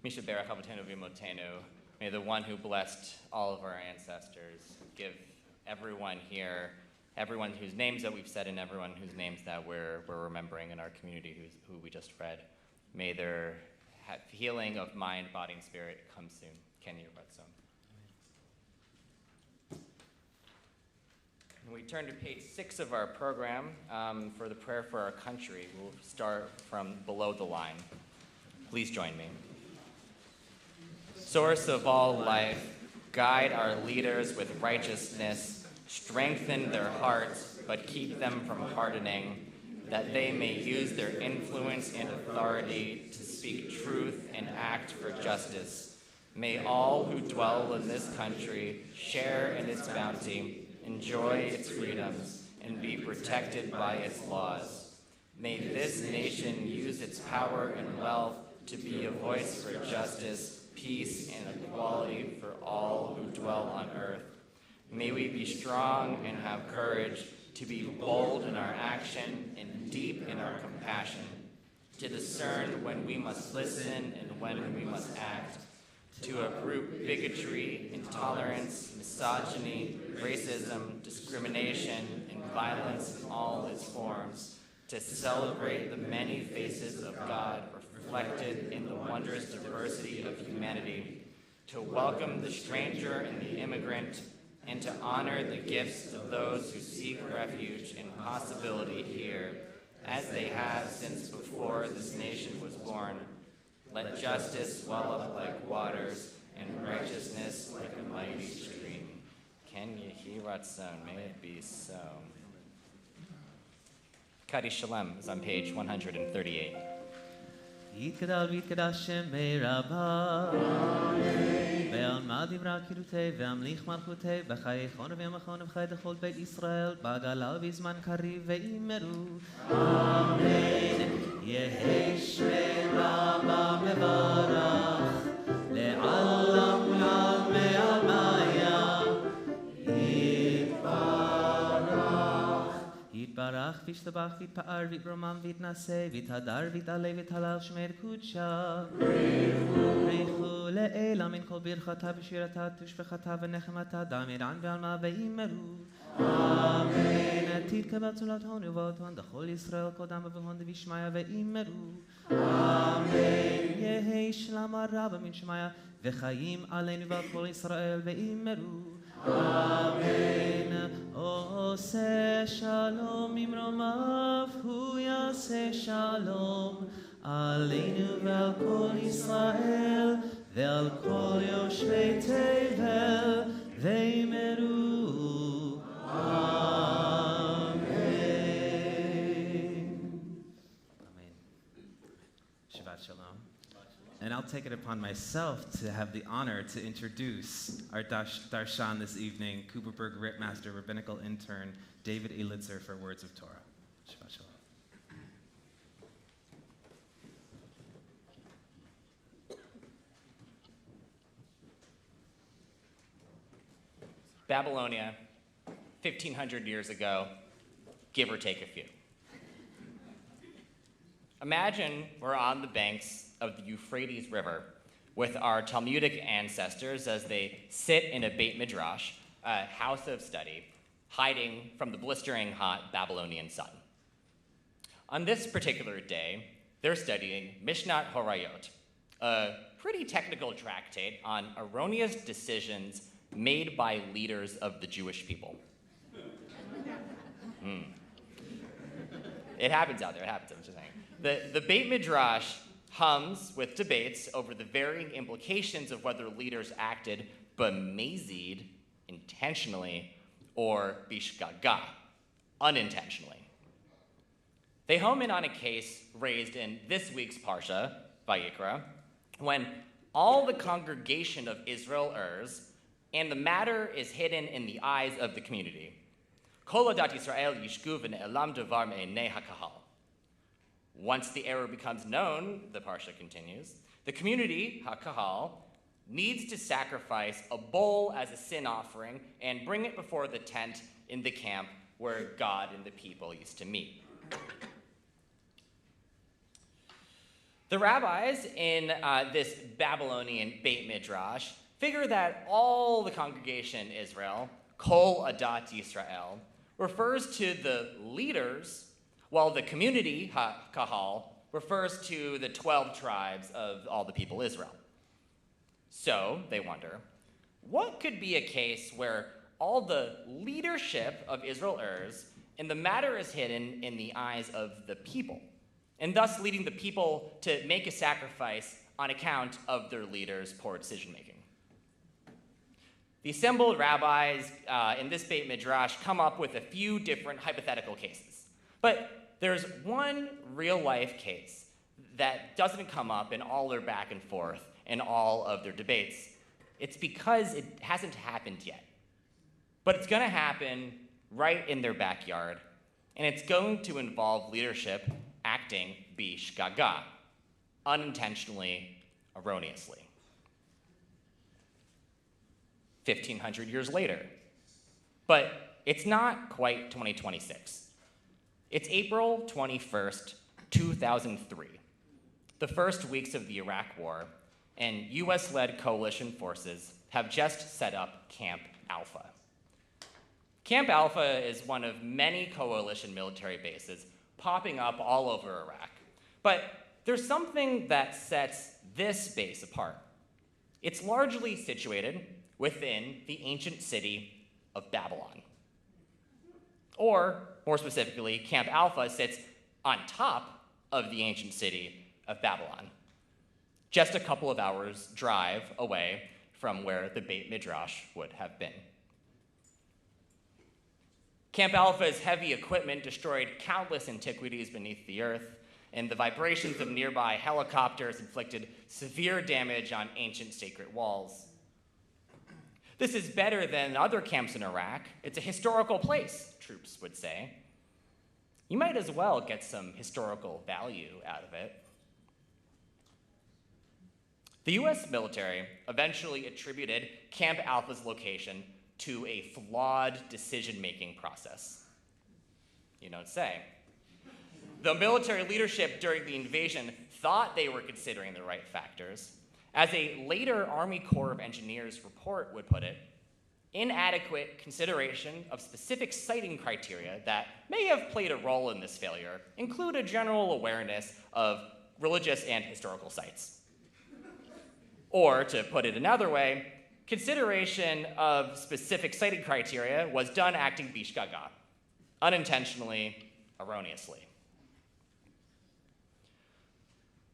Misha Berach Avotenu V'Imotenu, may the one who blessed all of our ancestors give everyone here, everyone whose names that we've said and everyone whose names that we're remembering in our community who we just read, may their healing of mind, body, and spirit come soon. Kenny Ratzon. We turn to page 6 of our program for the prayer for our country. We'll start from below the line. Please join me. Source of all life, guide our leaders with righteousness, strengthen their hearts, but keep them from hardening, that they may use their influence and authority to speak truth and act for justice. May all who dwell in this country share in its bounty, enjoy its freedoms, and be protected by its laws. May this nation use its power and wealth to be a voice for justice, peace, and equality for all who dwell on earth. May we be strong and have courage to be bold in our action and deep in our compassion, to discern when we must listen and when we must act, to uproot bigotry, intolerance, misogyny, racism, discrimination, and violence in all its forms, to celebrate the many faces of God reflected in the wondrous diversity of humanity, to welcome the stranger and the immigrant, and to honor the gifts of those who seek refuge and possibility here, as they have since before this nation was born. Let justice well up like waters, and righteousness like a mighty stream. Ken Yehi Ratzon, may it be so. Kadi Shalom is on page 138. יתגדל ויתקדש שמי רבה ועלמא דברה קירותי והמליך מלכותי בחיי חון ומחון ובחיי דכל בית ישראל בגלה ובזמן קריב ואימרו אמן יהי שמי רבה מברך לעולם ולעלמי עלמיה יתברך וישתבח ויתפאר ויתרומם ויתנשא ויתהדר ויתעלה ויתהלל שמי קודשה ברכו לאלה מן כל ברכתה ושירתה ושפחתה ונחמתה דמירן ועלמה ואימרו אמן תתקבל צולת הון ובאות דכל ישראל קודם ובהון דבישמיה ואימרו אמן יהי שלמה רבה מן שמיה וחיים עלינו ועל כל ישראל ואימרו אמן עושה שלום ממרומיו הוא יעשה שלום עלינו ועל כל ישראל ועל כל יושבי תבל ואמרו אמן. Amen. Shabbat Shalom. And I'll take it upon myself to have the honor to introduce our darshan this evening, Cooperberg-Rittmaster, Rabbinical Intern, David Elitzer, for words of Torah. Shabbat Shalom. Babylonia, 1,500 years ago, give or take a few. Imagine we're on the banks of the Euphrates River with our Talmudic ancestors as they sit in a Beit Midrash, a house of study, hiding from the blistering hot Babylonian sun. On this particular day, they're studying Mishnat Horayot, a pretty technical tractate on erroneous decisions made by leaders of the Jewish people. It happens out there, it happens, I'm just saying. The Beit Midrash hums with debates over the varying implications of whether leaders acted b'mezid, intentionally, or bishgaga, unintentionally. They home in on a case raised in this week's Parsha, Vayikra, when all the congregation of Israel errs, and the matter is hidden in the eyes of the community. Kol adat Yisrael yishku v'ne'elam devar me'enei hakahal. Once the error becomes known, the Parsha continues, the community, hakahal, needs to sacrifice a bull as a sin offering and bring it before the tent in the camp where God and the people used to meet. The rabbis in this Babylonian Beit Midrash figure that all the congregation Israel, Kol Adat Yisrael, refers to the leaders, while the community, Kahal, refers to the 12 tribes of all the people Israel. So, they wonder, what could be a case where all the leadership of Israel errs, and the matter is hidden in the eyes of the people, and thus leading the people to make a sacrifice on account of their leaders' poor decision-making? The assembled rabbis in this Beit Midrash come up with a few different hypothetical cases. But there's one real-life case that doesn't come up in all their back and forth, in all of their debates, it's because it hasn't happened yet. But it's going to happen right in their backyard, and it's going to involve leadership acting b'shgaga, unintentionally, erroneously. 1,500 years later. But it's not quite 2026. It's April 21st, 2003, the first weeks of the Iraq War, and US-led coalition forces have just set up Camp Alpha. Camp Alpha is one of many coalition military bases popping up all over Iraq. But there's something that sets this base apart. It's largely situated within the ancient city of Babylon. Or, more specifically, Camp Alpha sits on top of the ancient city of Babylon, just a couple of hours' drive away from where the Beit Midrash would have been. Camp Alpha's heavy equipment destroyed countless antiquities beneath the earth, and the vibrations of nearby helicopters inflicted severe damage on ancient sacred walls. This is better than other camps in Iraq. It's a historical place, troops would say. You might as well get some historical value out of it. The US military eventually attributed Camp Alpha's location to a flawed decision-making process. You don't say. The military leadership during the invasion thought they were considering the right factors. As a later Army Corps of Engineers report would put it, inadequate consideration of specific siting criteria that may have played a role in this failure include a general awareness of religious and historical sites. Or, to put it another way, consideration of specific siting criteria was done acting b'shgaga, unintentionally, erroneously.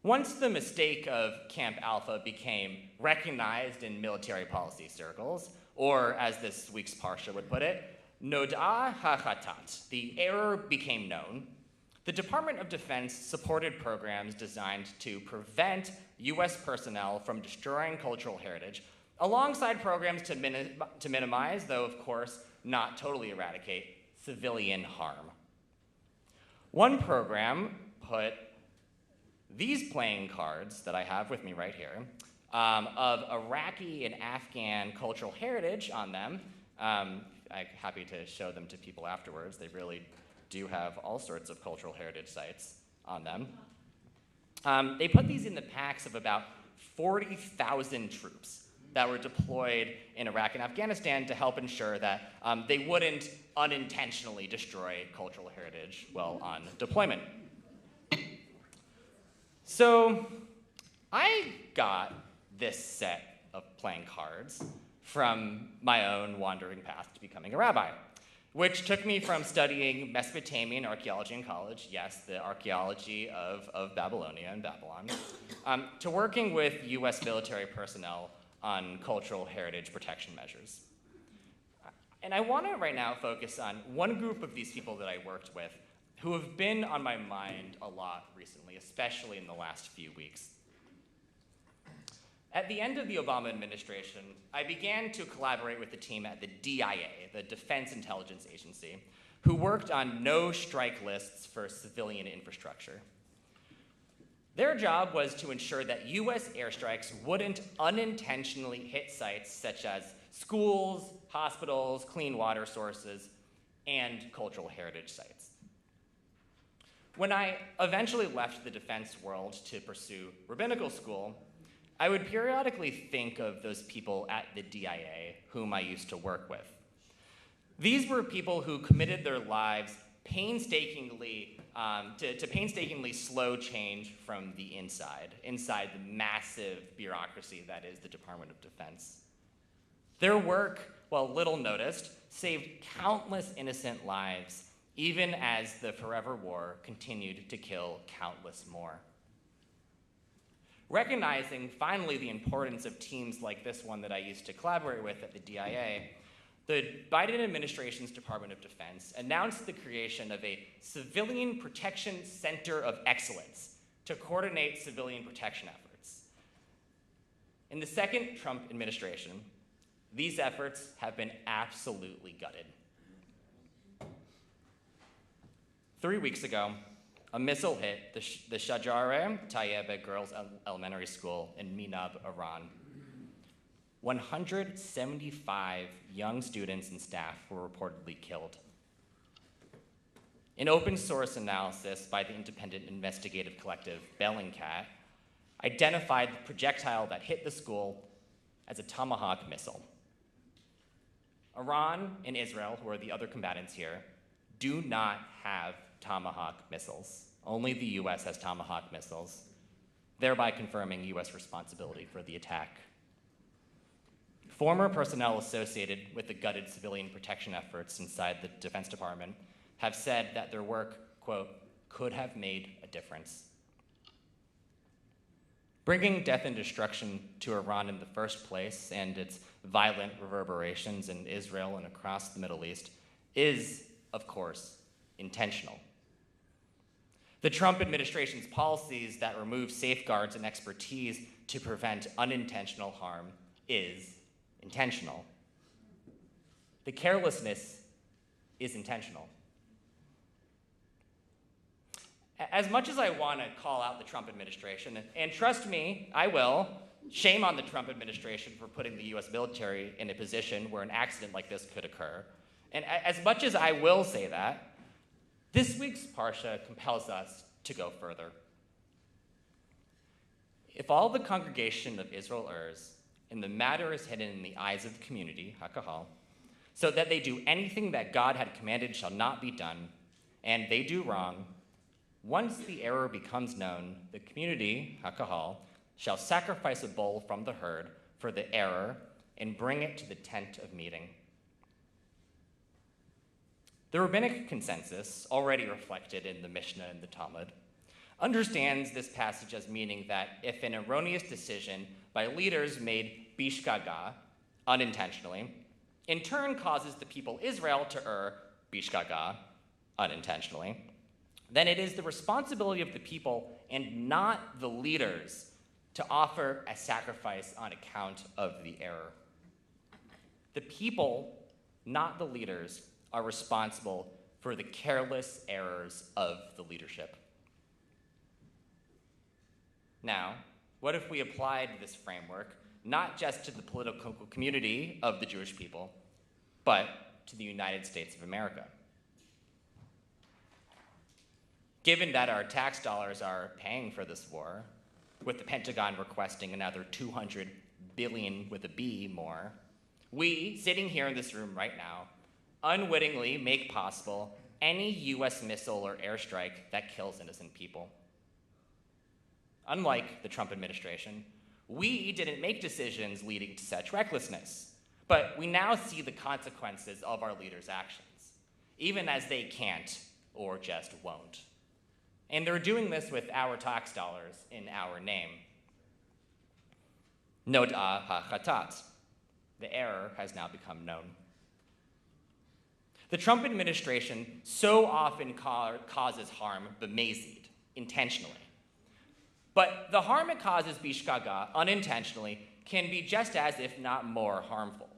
Once the mistake of Camp Alpha became recognized in military policy circles, or as this week's parsha would put it, noda ha'chatat, the error became known, the Department of Defense supported programs designed to prevent US personnel from destroying cultural heritage, alongside programs to minimize, though of course not totally eradicate, civilian harm. One program put these playing cards that I have with me right here, of Iraqi and Afghan cultural heritage on them. I'm happy to show them to people afterwards. They really do have all sorts of cultural heritage sites on them. They put these in the packs of about 40,000 troops that were deployed in Iraq and Afghanistan to help ensure that they wouldn't unintentionally destroy cultural heritage while on deployment. So I got this set of playing cards from my own wandering path to becoming a rabbi, which took me from studying Mesopotamian archaeology in college, yes, the archaeology of Babylonia and Babylon, to working with US military personnel on cultural heritage protection measures. And I want to right now focus on one group of these people that I worked with who have been on my mind a lot recently, especially in the last few weeks. At the end of the Obama administration, I began to collaborate with the team at the DIA, the Defense Intelligence Agency, who worked on no-strike lists for civilian infrastructure. Their job was to ensure that US airstrikes wouldn't unintentionally hit sites such as schools, hospitals, clean water sources, and cultural heritage sites. When I eventually left the defense world to pursue rabbinical school, I would periodically think of those people at the DIA whom I used to work with. These were people who committed their lives painstakingly to painstakingly slow change from the inside the massive bureaucracy that is the Department of Defense. Their work, while little noticed, saved countless innocent lives, even as the forever war continued to kill countless more. Recognizing finally the importance of teams like this one that I used to collaborate with at the DIA, the Biden administration's Department of Defense announced the creation of a Civilian Protection Center of Excellence to coordinate civilian protection efforts. In the second Trump administration, these efforts have been absolutely gutted. 3 weeks ago, a missile hit the Shajareh Tayyebe Girls Elementary School in Minab, Iran. 175 young students and staff were reportedly killed. An open source analysis by the independent investigative collective Bellingcat identified the projectile that hit the school as a Tomahawk missile. Iran and Israel, who are the other combatants here, do not have Tomahawk missiles. Only the US has Tomahawk missiles, thereby confirming US responsibility for the attack. Former personnel associated with the gutted civilian protection efforts inside the Defense Department have said that their work, quote, could have made a difference. Bringing death and destruction to Iran in the first place and its violent reverberations in Israel and across the Middle East is, of course, intentional. The Trump administration's policies that remove safeguards and expertise to prevent unintentional harm is intentional. The carelessness is intentional. As much as I want to call out the Trump administration, and trust me, I will, shame on the Trump administration for putting the US military in a position where an accident like this could occur, and as much as I will say that, this week's Parsha compels us to go further. If all the congregation of Israel errs, and the matter is hidden in the eyes of the community, hakahal, so that they do anything that God had commanded shall not be done, and they do wrong, once the error becomes known, the community, hakahal, shall sacrifice a bull from the herd for the error and bring it to the tent of meeting. The rabbinic consensus, already reflected in the Mishnah and the Talmud, understands this passage as meaning that if an erroneous decision by leaders made bishgaga, unintentionally, in turn causes the people Israel to err bishgaga, unintentionally, then it is the responsibility of the people and not the leaders to offer a sacrifice on account of the error. The people, not the leaders, are responsible for the careless errors of the leadership. Now, what if we applied this framework not just to the political community of the Jewish people, but to the United States of America? Given that our tax dollars are paying for this war, with the Pentagon requesting another $200 billion with a B more, we, sitting here in this room right now, unwittingly make possible any US missile or airstrike that kills innocent people. Unlike the Trump administration, we didn't make decisions leading to such recklessness, but we now see the consequences of our leaders' actions, even as they can't or just won't. And they're doing this with our tax dollars in our name. Nod'a ha'chatat. The error has now become known. The Trump administration so often causes harm b'mezid, intentionally. But the harm it causes bishgaga, unintentionally, can be just as, if not more, harmful.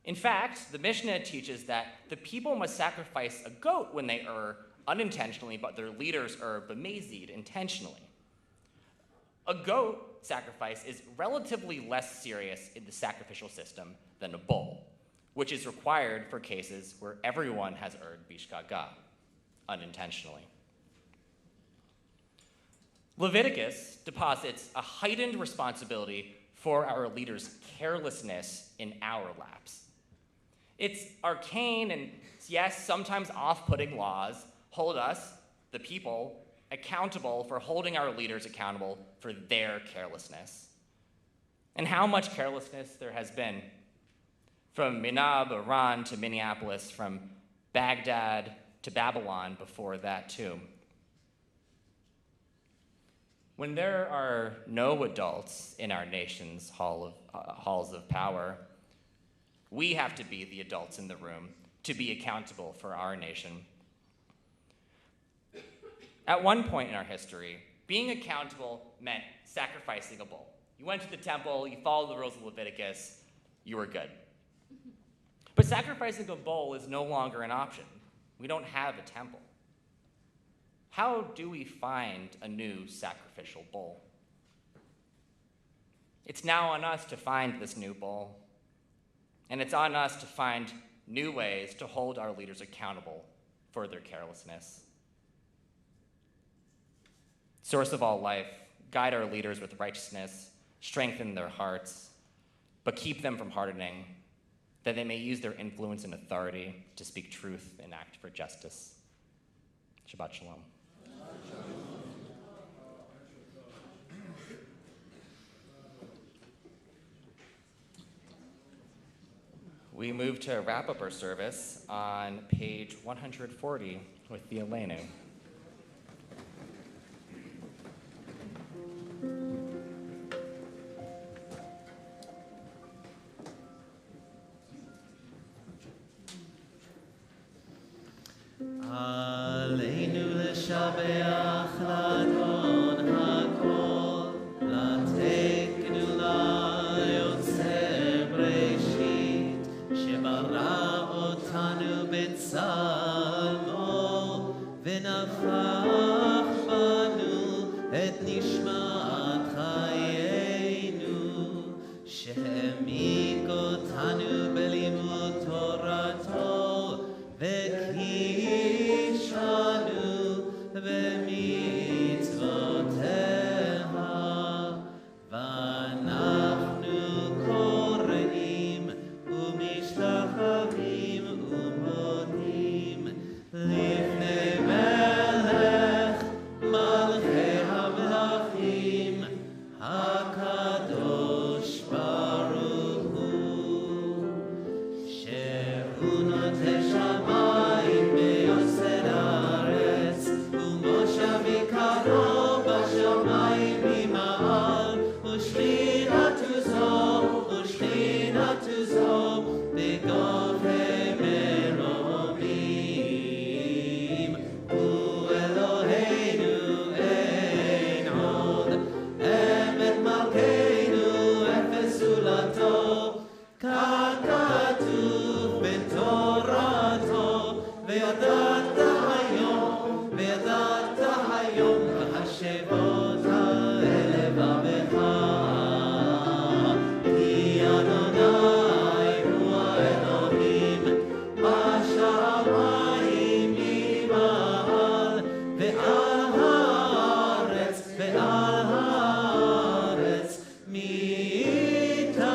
In fact, the Mishnah teaches that the people must sacrifice a goat when they err unintentionally, but their leaders err b'mezid, intentionally. A goat sacrifice is relatively less serious in the sacrificial system than a bull, which is required for cases where everyone has erred bishgaga, unintentionally. Leviticus deposits a heightened responsibility for our leaders' carelessness in our laps. Its arcane and, yes, sometimes off-putting laws hold us, the people, accountable for holding our leaders accountable for their carelessness. And how much carelessness there has been. From Minab, Iran, to Minneapolis, from Baghdad to Babylon before that too. When there are no adults in our nation's halls of power, we have to be the adults in the room to be accountable for our nation. At one point in our history, being accountable meant sacrificing a bull, You went to the temple, you followed the rules of Leviticus, you were good. But sacrificing a bull is no longer an option. We don't have a temple. How do we find a new sacrificial bull? It's now on us to find this new bull, and it's on us to find new ways to hold our leaders accountable for their carelessness. Source of all life, guide our leaders with righteousness, strengthen their hearts, but keep them from hardening, that they may use their influence and authority to speak truth and act for justice. Shabbat Shalom. We move to wrap up our service on page 140 with the Elenu. Aleinu leshabeach l'adon hakol, latei gdula yotzer breshit, shebara otanu betzalmo, v'nafach banu et nishmat chayenu, שהעמיק אותנו בלימוד תורתו, וקידשנו במצוותיה, ואנחנו קוראים ומשתחווים ומודים לפני מלך מלכי המלכים, הקדוש ברוך הוא, שהוא נוטה שמיים ויוסד הארץ, ומושב עיקרו בשמיים ממעל, ושכינתו זו בגובה מרומים. הוא אלוהינו אין עוד, אמת מלכנו אפס זולתו, כך כתוב בתורתו, וידעת היום והשבות האלה בך, כי אדוני הוא האלוהים בשמיים ממעל, ועל הארץ מתחת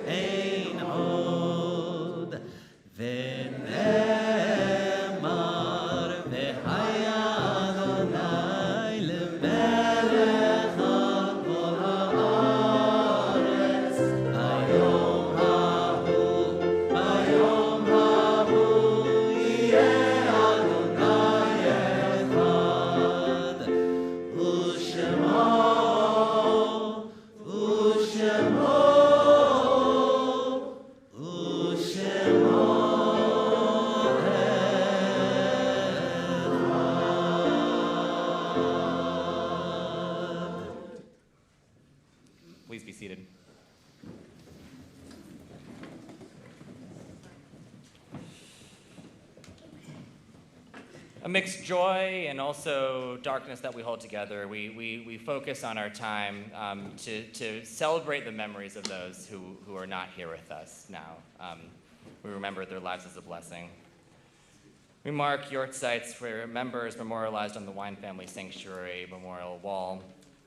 אין עוד. ונאמר והיה אדוני למלך על כל הארץ, ביום ההוא יהיה אדוני אחד, ושמו Please be seated. Amidst joy and also darkness that we hold together, we focus on our time to celebrate the memories of those who are not here with us now. We remember their lives as a blessing. We mark yortzites for members memorialized on the Wine Family Sanctuary Memorial Wall: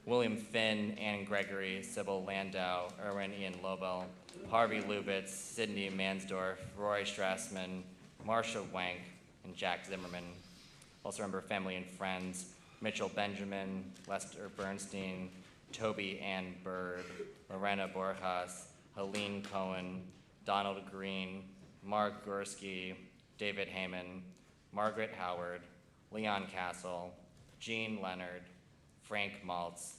William Finn, Ann Gregory, Sybil Landau, Erwin Ian Lobel, Harvey Lubitz, Sidney Mansdorf, Roy Strassman, Marsha Wank, and Jack Zimmerman. Also remember family and friends: Mitchell Benjamin, Lester Bernstein, Toby Ann Bird, Lorena Borjas, Helene Cohen, Donald Green, Mark Gursky, David Heyman, Margaret Howard, Leon Castle, Jean Leonard, Frank Maltz,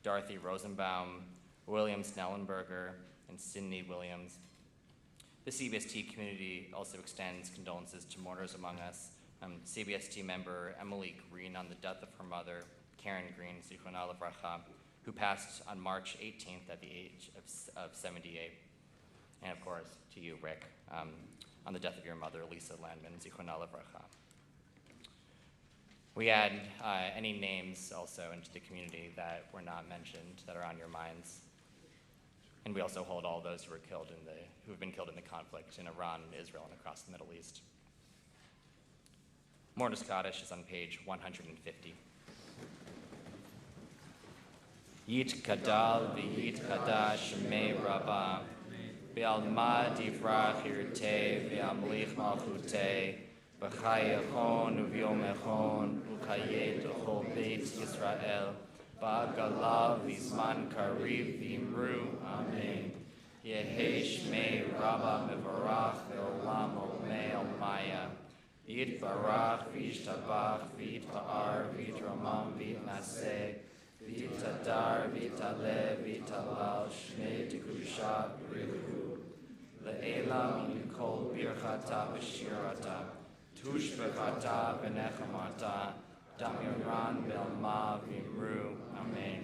Dorothy Rosenbaum, William Snellenberger, and Sidney Williams. The CBST community also extends condolences to mourners among us. CBST member Emily Green on the death of her mother, Karen Green, Zichronah Livracha, who passed on March 18th at the age of 78. And of course, to you, Rick, on the death of your mother, Lisa Landman, Zichronah Livracha. We add any names also into the community that were not mentioned that are on your minds. And we also hold all those who have been killed in the conflict in Iran, Israel, and across the Middle East. Mourner's Kaddish is on page 150. Yit Kadal v'yit Kadash me Rabbah Be'alma divrach irte ve'amlich malchute B'chayechon u'vyomechon u'kayet l'chol beit Yisrael Ba'agalav v'zman kariv v'imru Amen. Yehi shmei Rabbah mevarach ve'olam olmei olmaya Yitbarach v'yishtabach v'yitpa'ar v'yitramam v'yitnaseh V'yitadar v'yitalev v'yitalal shnei tekusha b'richu Le'elam min kol birchata v'shirata Tush b'chata v'nechamata Damiran belma v'imru Amen.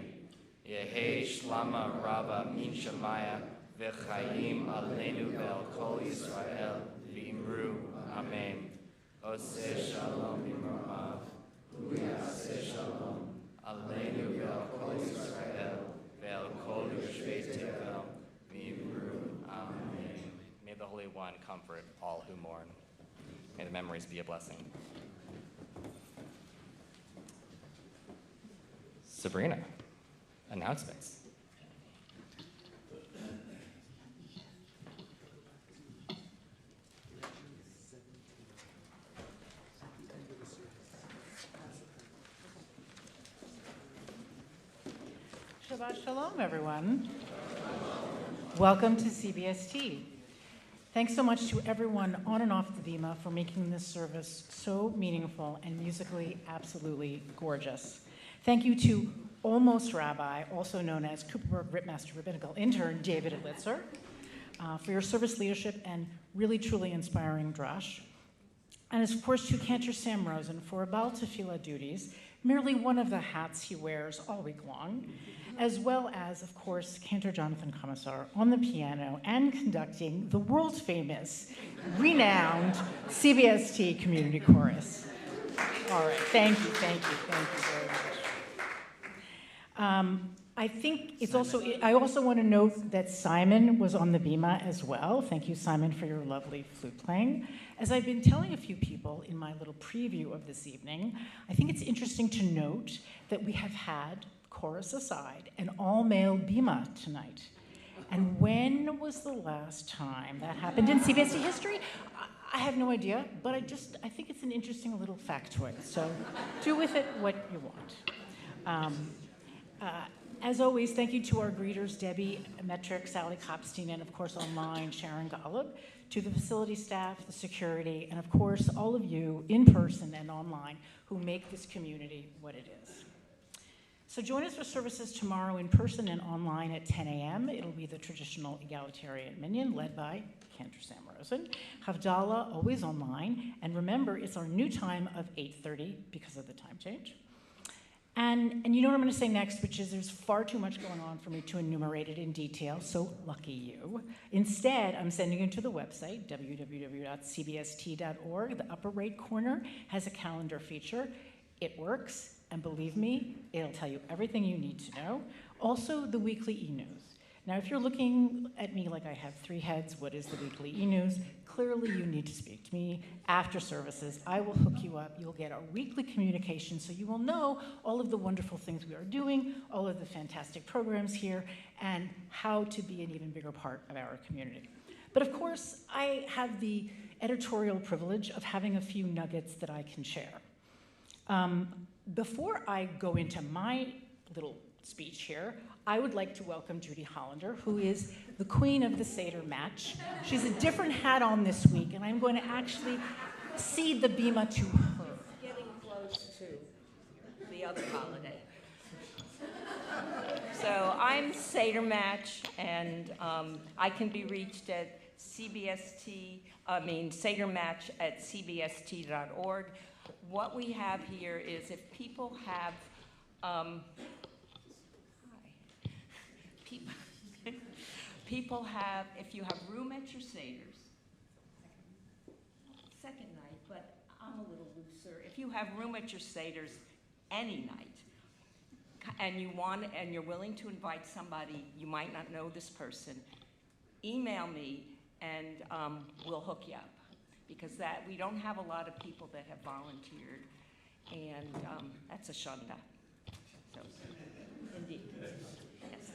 Yehi shlama Rabbah min shamaya V'chayim aleinu ve'al kol Yisrael v'imru Amen. Oseh shalom imromav Hu yaseh shalom Aleinu ve'al kol Yisrael ve'al kol yoshvei tevel v'imru Amen. May the Holy One comfort all who mourn. May the memories be a blessing. Sabrina, announcements. Shabbat Shalom, everyone. Welcome to CBST. Thanks so much to everyone on and off the bima for making this service so meaningful and musically absolutely gorgeous. Thank you to Almost Rabbi, also known as Cooperberg-Rittmaster Rabbinical Intern, David Elitzer, for your service leadership and really truly inspiring drash. And of course to Cantor Sam Rosen for about tefillah duties, merely one of the hats he wears all week long, as well as, of course, Cantor Jonathan Comisar on the piano and conducting the world-famous, renowned CBST Community Chorus. All right, thank you very much. I also want to note that Simon was on the bima as well. Thank you, Simon, for your lovely flute playing. As I've been telling a few people in my little preview of this evening, I think it's interesting to note that we have had, chorus aside, an all-male bima tonight. And when was the last time that happened in CBST history? I have no idea, but I think it's an interesting little factoid. So do with it what you want. As always, thank you to our greeters, Debbie Metrick, Sally Kopstein, and of course online, Sharon Golub, to the facility staff, the security, and of course all of you in person and online who make this community what it is. So join us for services tomorrow in person and online at 10 a.m. It'll be the traditional egalitarian minyan led by Cantor Sam Rosen. Havdalah, always online. And remember, it's our new time of 8:30 because of the time change. And you know what I'm going to say next, which is there's far too much going on for me to enumerate it in detail, so lucky you. Instead, I'm sending you to the website, www.cbst.org. The upper right corner has a calendar feature. It works, and believe me, it'll tell you everything you need to know. Also, the weekly e-news. Now, if you're looking at me like I have three heads, what is the weekly e-news? Clearly, you need to speak to me after services. I will hook you up. You'll get our weekly communication so you will know all of the wonderful things we are doing, all of the fantastic programs here, and how to be an even bigger part of our community. But of course, I have the editorial privilege of having a few nuggets that I can share. Before I go into my little speech here, I would like to welcome Judy Hollander, who is the queen of the Seder match. She's a different hat on this week, and I'm going to actually cede the bima to her. Getting close to the other holiday. So I'm Seder match, and I can be reached at Seder match at cbst.org. What we have here is if people have, people have, if you have room at your Seder's, second night, but I'm a little looser. If you have room at your Seder's any night, and you're willing to invite somebody, you might not know this person, email me and we'll hook you up. Because we don't have a lot of people that have volunteered, and that's a shanda. So, indeed. Yes.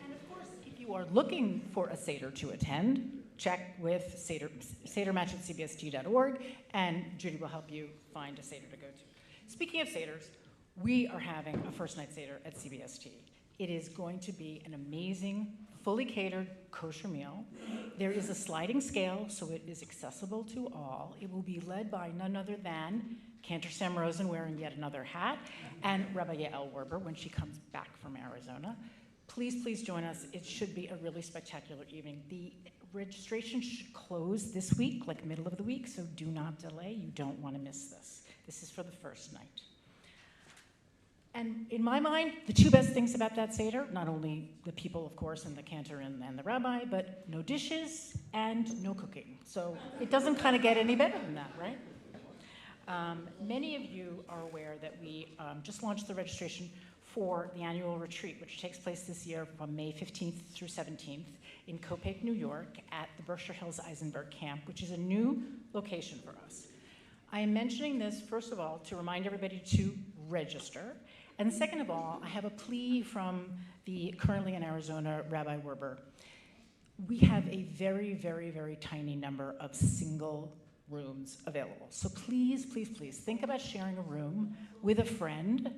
And of course, if you are looking for a Seder to attend, check with Sedermatch at CBST.org, and Judy will help you find a Seder to go to. Speaking of Seders, we are having a first night Seder at CBST. It is going to be an amazing, fully catered kosher meal. There is a sliding scale, so it is accessible to all. It will be led by none other than Cantor Sam Rosen, wearing yet another hat, and Rabbi Yael Werber when she comes back from Arizona. Please, please join us. It should be a really spectacular evening. The registration should close this week, like middle of the week, so do not delay. You don't want to miss this. This is for the first night. And in my mind, the two best things about that Seder, not only the people, of course, and the cantor and the rabbi, but no dishes and no cooking. So it doesn't kind of get any better than that, right? Many of you are aware that we just launched the registration for the annual retreat, which takes place this year from May 15th through 17th in Copiague, New York, at the Berkshire Hills Eisenberg Camp, which is a new location for us. I am mentioning this, first of all, to remind everybody to register. And second of all, I have a plea from the currently in Arizona Rabbi Werber. We have a very, very, very tiny number of single rooms available. So please, please, please think about sharing a room with a friend,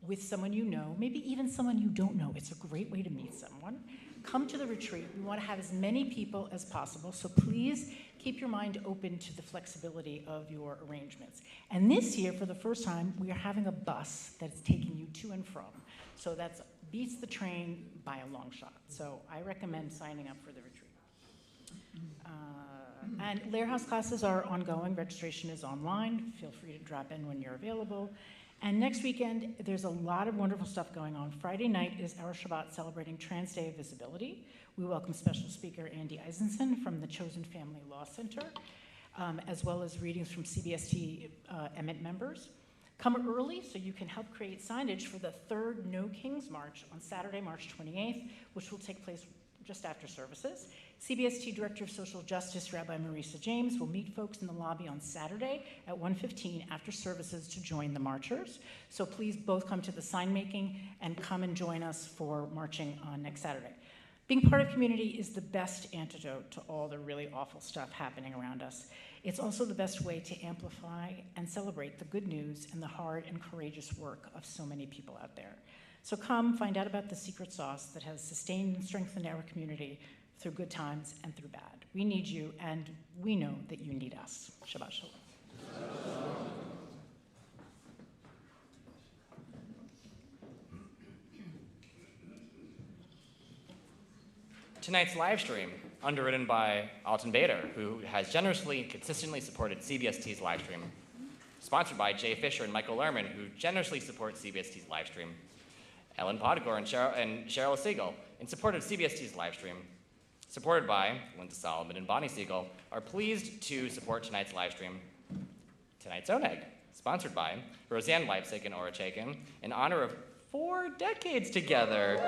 with someone you know, maybe even someone you don't know. It's a great way to meet someone. Come to the retreat. We want to have as many people as possible, so please keep your mind open to the flexibility of your arrangements. And this year, for the first time, we are having a bus that's taking you to and from. So that beats the train by a long shot. So I recommend signing up for the retreat. And Lehrhaus classes are ongoing. Registration is online. Feel free to drop in when you're available. And next weekend, there's a lot of wonderful stuff going on. Friday night is our Shabbat celebrating Trans Day of Visibility. We welcome special speaker Andy Eisenson from the Chosen Family Law Center, as well as readings from CBST Emmett members. Come early so you can help create signage for the third No Kings March on Saturday, March 28th, which will take place just after services. CBST Director of Social Justice, Rabbi Marisa James, will meet folks in the lobby on Saturday at 1:15 after services to join the marchers. So please both come to the sign making and come and join us for marching on next Saturday. Being part of community is the best antidote to all the really awful stuff happening around us. It's also the best way to amplify and celebrate the good news and the hard and courageous work of so many people out there. So come find out about the secret sauce that has sustained and strengthened our community through good times and through bad. We need you, and we know that you need us. Shabbat Shalom. Tonight's live stream, underwritten by Alton Bader, who has generously and consistently supported CBST's live stream. Sponsored by Jay Fisher and Michael Lerman, who generously support CBST's live stream. Ellen Podgore and Cheryl Siegel, in support of CBST's live stream. Supported by Linda Solomon and Bonnie Siegel, are pleased to support tonight's live stream. Tonight's Oneg, sponsored by Roseanne Leipzig and Ora Chaikin, in honor of 4 decades together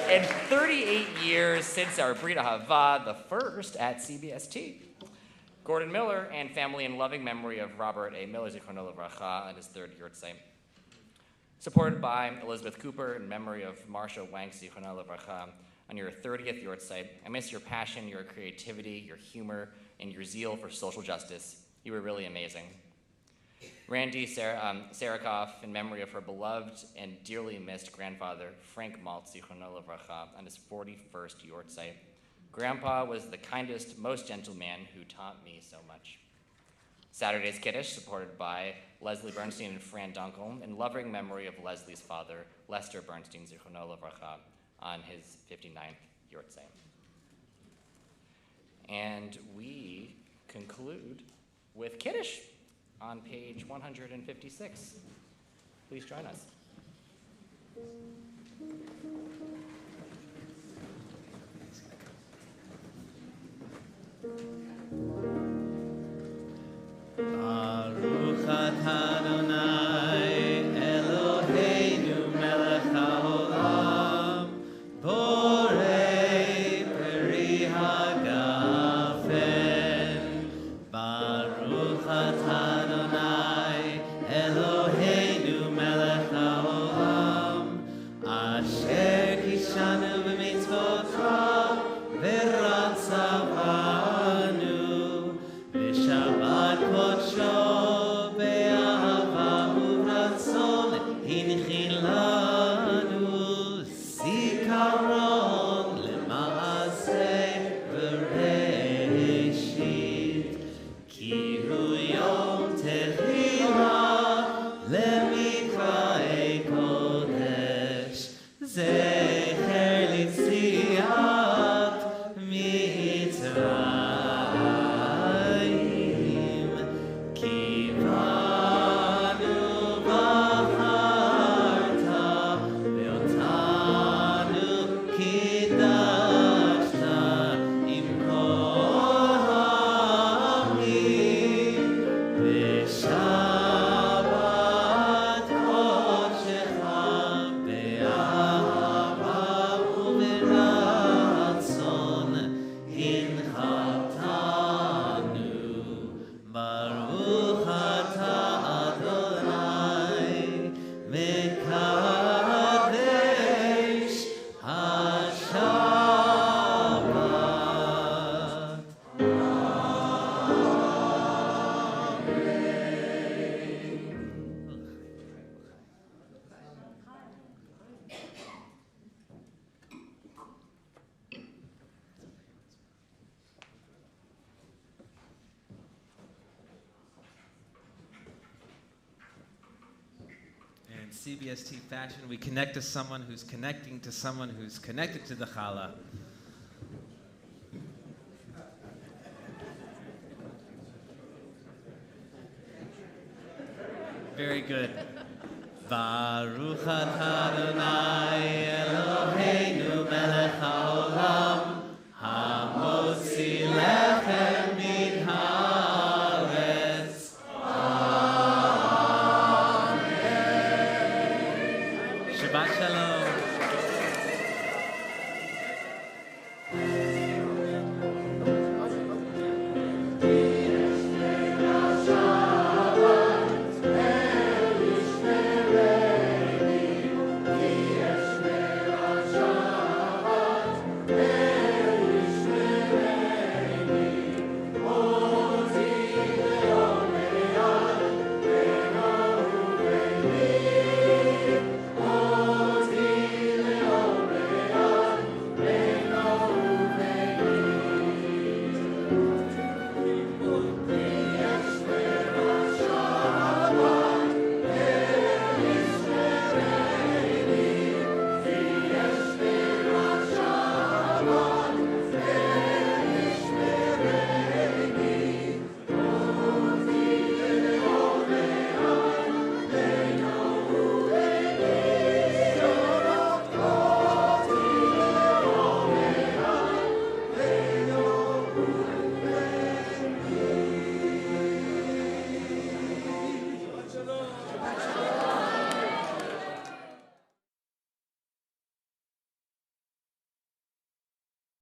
and 38 years since our Brit Hava, the first at CBST. Gordon Miller and family in loving memory of Robert A. Miller, Zichrono Livracha, on his 3rd yahrzeit. Supported by Elizabeth Cooper in memory of Marsha Wank, Zichrono Livracha, on your 30th yahrzeit. I miss your passion, your creativity, your humor, and your zeal for social justice. You were really amazing. Randy Sarakoff, in memory of her beloved and dearly missed grandfather, Frank Maltz, Zichrono Livracha, on his 41st yahrzeit. Grandpa was the kindest, most gentle man who taught me so much. Saturday's Kiddush, supported by Leslie Bernstein and Fran Dunkel, in loving memory of Leslie's father, Lester Bernstein, Zichrono Livracha, on his 59th yahrzeit. And we conclude with Kiddush on page 156. Please join us. Baruch atah Adonai Eloheinu melech haolam borei peri hagafen. Baruch atah Adonai Eloheinu melech haolam asher kishanu b'mitzvotav v'ratzavanu v'shabbat kodsho be'ahava u'ratzon hinchin lanu zikaron lema'aseh b'reshit ki hu yom tehila lemikra'ei kodesh zecher litziat mitzrayim kivanu b'charta ve'otanu kiddashta im kol ha'amim v'shabbat kodshecha be'ahava u'b'ratzon hinchatanu. Baruch atah Adonai mekadesh hashabbat. In CBST fashion, we connect to someone who's connecting to someone who's connected to the challah. Very good. Baruch atah Adonai Eloheinu melech haolam hamotzi lechem min haaretz. Shabbat Shalom.